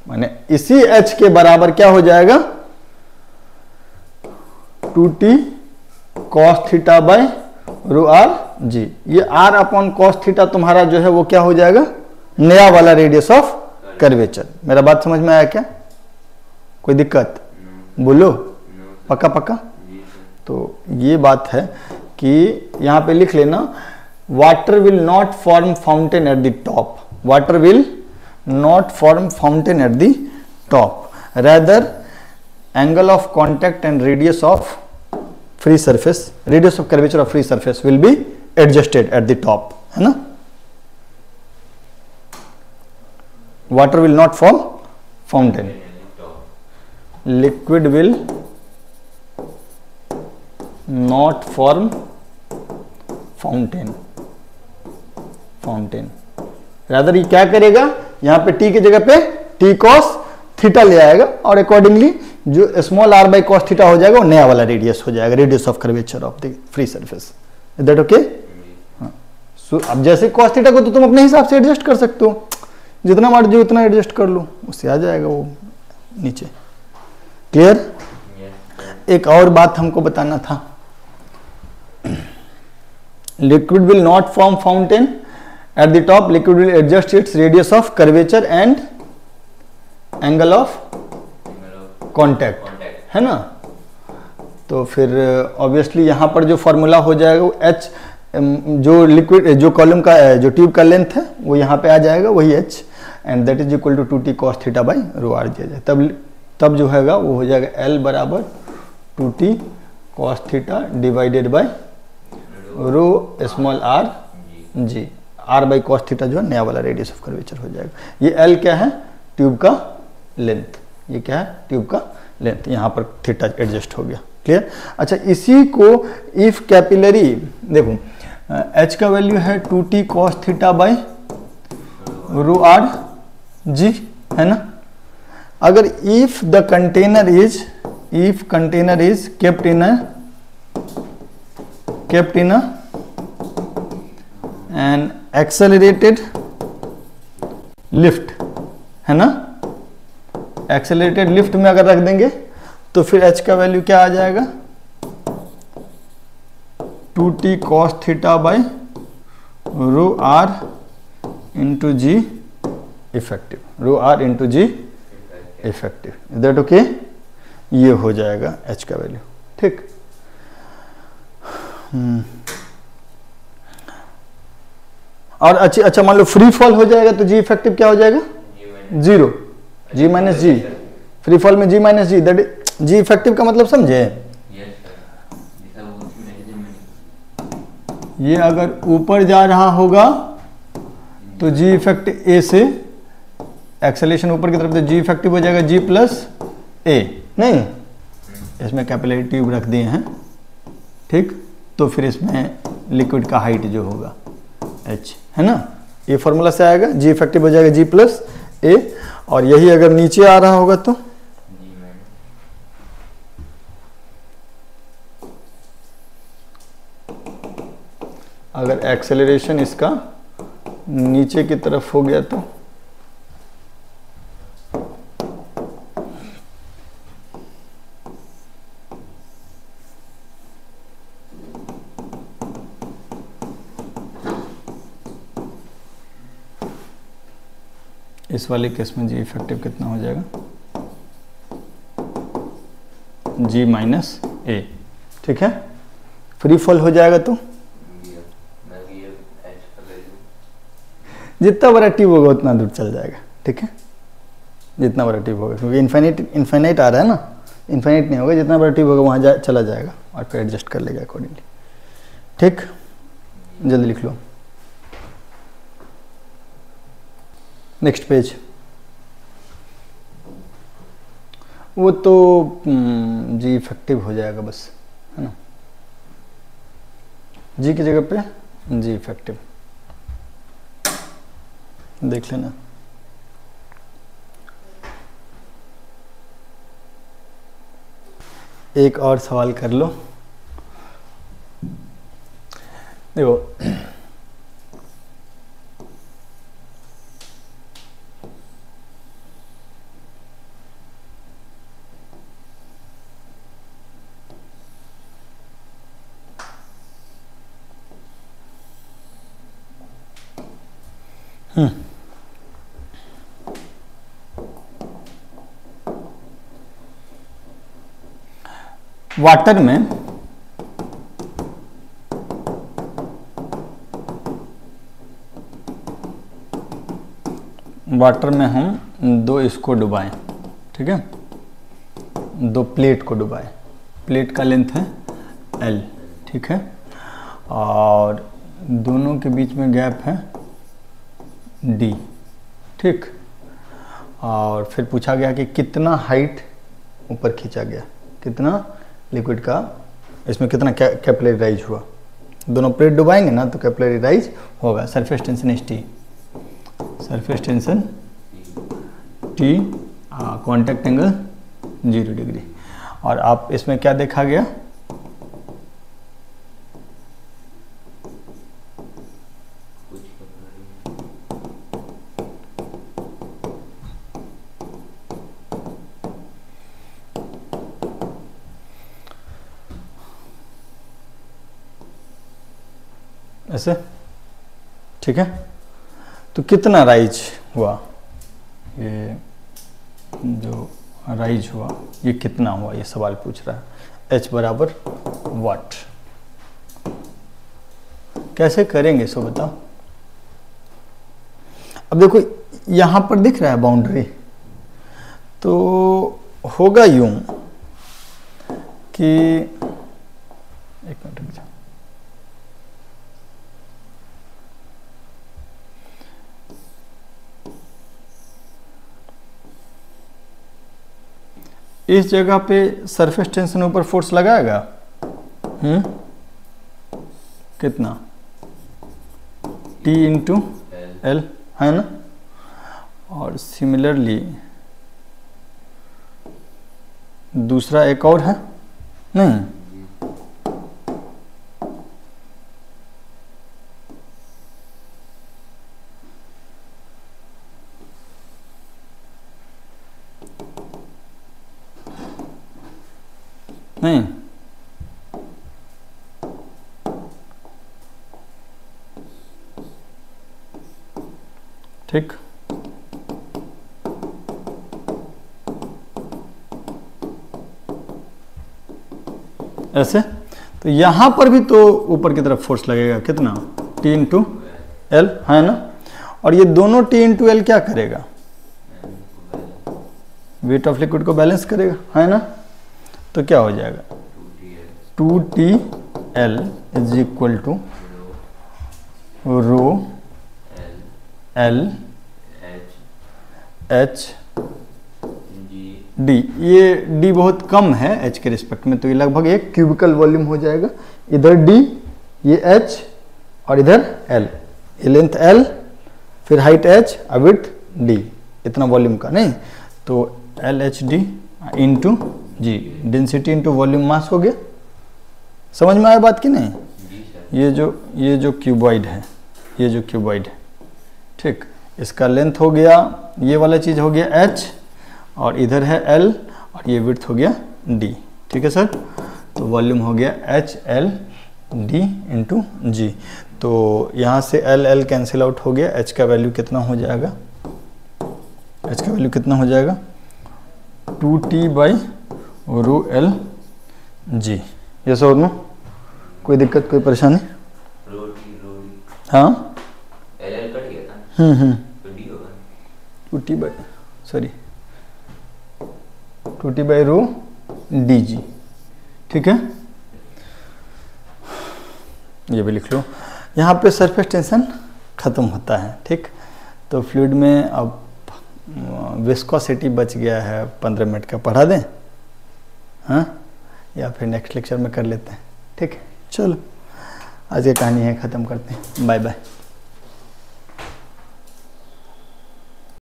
[SPEAKER 1] माने इसी H के बराबर क्या हो जाएगा? 2T cos θ/ρRg। ये R अपॉन cos थीटा तुम्हारा जो है वो क्या हो जाएगा? नया वाला रेडियस ऑफ कर्वेचर। मेरा बात समझ में आया क्या? कोई दिक्कत? बोलो। पक्का पक्का? तो ये बात है कि यहां पे लिख लेना, water will not form fountain at the top, water will not form fountain at the top, rather angle of contact and radius of free surface, radius of curvature of free surface will be adjusted at the top, है ना। Water will not form fountain, liquid will not form fountain, rather ये क्या करेगा? यहां पे टी की जगह पे टी कॉस थीटा ले आएगा और अकॉर्डिंगली जो small r by cos theta हो जाएगा वो नया वाला रेडियस हो जाएगा, radius of curvature of the free surface. Is that okay? हाँ। सो अब जैसे कॉस थीटा को तो तुम अपने हिसाब से एडजस्ट कर सकते हो, जितना मर्जी उतना एडजस्ट कर लो, उससे आ जाएगा वो नीचे। क्लियर? एक और बात हमको बताना था, liquid will not form fountain at the top, liquid will adjust its radius of curvature and angle of contact, है ना। तो फिर ऑब्वियसली यहां पर जो फॉर्मूला हो जाएगा वो H, जो लिक्विड जो कॉलम का जो ट्यूब का लेंथ है वो यहां पे आ जाएगा, वही H, and that is equal to 2T cos θ/ρRg। तब जो हैगा वो हो जाएगा L बराबर 2T cos θ divided by rho small r g, r by cos theta जो है नया वाला रेडियस ऑफ कर्वेचर हो जाएगा। ये L क्या है? ट्यूब का लेंथ। ये क्या है? ट्यूब का लेंथ। यहां पर थीटा एडजस्ट हो गया। क्लियर? अच्छा, इसी को इफ कैपिलरी, देखो H का वैल्यू है 2T cos θ/ρRg, है ना। अगर if the container is kept in an accelerated lift, है ना। एक्सेलरेटेड लिफ्ट में अगर रख देंगे तो फिर H का वैल्यू क्या आ जाएगा? 2T cos θ/ρR into g effective, ρR into g effective. Is that okay? ये हो जाएगा H का वैल्यू। ठीक। और अच्छा मान लो फ्री फॉल हो जाएगा तो जी इफेक्टिव क्या हो जाएगा? 0, G minus G. Free fall में G minus G, that G effective का मतलब समझे? ये अगर ऊपर जा रहा होगा तो जी इफेक्टिव ए से, एक्सेलेरेशन ऊपर की तरफ तो जी इफेक्टिव हो जाएगा जी प्लस ए। नहीं, इसमें कैपिलरी ट्यूब रख दिए हैं, ठीक। तो फिर इसमें लिक्विड का हाइट जो होगा H, है ना। ये फॉर्मूला से आएगा, जी इफेक्टिव हो जाएगा जी प्लस ए, और यही अगर नीचे आ रहा होगा तो एक्सेलरेशन इसका नीचे की तरफ हो गया तो इस वाले केस में जी इफेक्टिव कितना हो जाएगा, जी माइनस ए। ठीक है, फ्री फॉल हो जाएगा तो जितना बड़ा ट्यूब होगा उतना दूर चल जाएगा। ठीक है, जितना बड़ा ट्यूब होगा, क्योंकि इन्फाइनाइट आ रहा है ना, इन्फाइनाइट नहीं होगा, जितना बड़ा ट्यूब होगा वहाँ चला जाएगा और फिर एडजस्ट कर लेगा अकॉर्डिंगली। ठीक, जल्दी लिख लो नेक्स्ट पेज। वो तो जी इफेक्टिव हो जाएगा बस, है ना, जी की जगह पे जी इफेक्टिव देख लेना। एक और सवाल कर लो। देखो वाटर में हम दो इसको डुबाएं, ठीक है, दो प्लेट को डुबाएं। प्लेट का लेंथ है L, ठीक है, और दोनों के बीच में गैप है D, ठीक। और फिर पूछा गया कि कितना हाइट ऊपर खींचा गया, कितना लिक्विड का इसमें कितना कैपिलरी राइज हुआ। दोनों प्लेट डुबाएंगे ना तो कैपिलरी राइज होगा। Surface tension is T, surface tension T, contact angle 0 degree. और आप इसमें क्या देखा गया, ऐसे, ठीक है। तो कितना राइज हुआ, ये जो राइज हुआ ये कितना हुआ, ये सवाल पूछ रहा है। H बराबर वाट। कैसे करेंगे सो बताओ। अब देखो यहां पर दिख रहा है बाउंड्री, तो होगा यूं कि एक मिनट रुक जाओ, इस जगह पे सरफेस टेंशन ऊपर फोर्स लगाएगा, कितना, T इंटू L, है ना। और सिमिलरली दूसरा एक और है, नहीं, नहीं, ठीक। ऐसे तो यहां पर भी तो ऊपर की तरफ फोर्स लगेगा, कितना, T इंटू L, है ना। और ये दोनों T इंटू L क्या करेगा, वेट ऑफ लिक्विड को बैलेंस करेगा, है ना। तो क्या हो जाएगा, 2TL is equal to rho L H D। ये D बहुत कम है H के रिस्पेक्ट में, तो ये लगभग एक क्यूबिकल वॉल्यूम हो जाएगा। इधर D, ये H और इधर L, ये लेंथ L, फिर हाइट H और विड्थ D, इतना वॉल्यूम का, नहीं तो LHD into G, density into volume mass हो गया। समझ में आया बात कि नहीं। ये जो क्यूबॉइड है, ये जो क्यूबॉइड है, ठीक, इसका लेंथ हो गया, ये वाला चीज़ हो गया h, और इधर है l, और ये विड्थ हो गया d। ठीक है सर, तो वॉल्यूम हो गया h l d इंटू जी। तो यहाँ से l l कैंसिल आउट हो गया, h का वैल्यू कितना हो जाएगा, h का वैल्यू कितना हो जाएगा 2t by rho l g. Yes और नो, कोई दिक्कत, कोई परेशानी? हाँ
[SPEAKER 2] LL कट गया था, तो D होगा
[SPEAKER 1] 2t by, sorry 2t by rho D G. ठीक है, ये भी लिख लो। यहाँ पे सरफेस टेंशन ख़त्म होता है। ठीक, तो फ्लूइड में अब विस्कोसिटी बच गया है, 15 मिनट का पढ़ा दें, हाँ, या फिर नेक्स्ट लेक्चर में कर लेते हैं। ठीक है, चलो आज की कहानी है ख़त्म करते हैं, बाय बाय।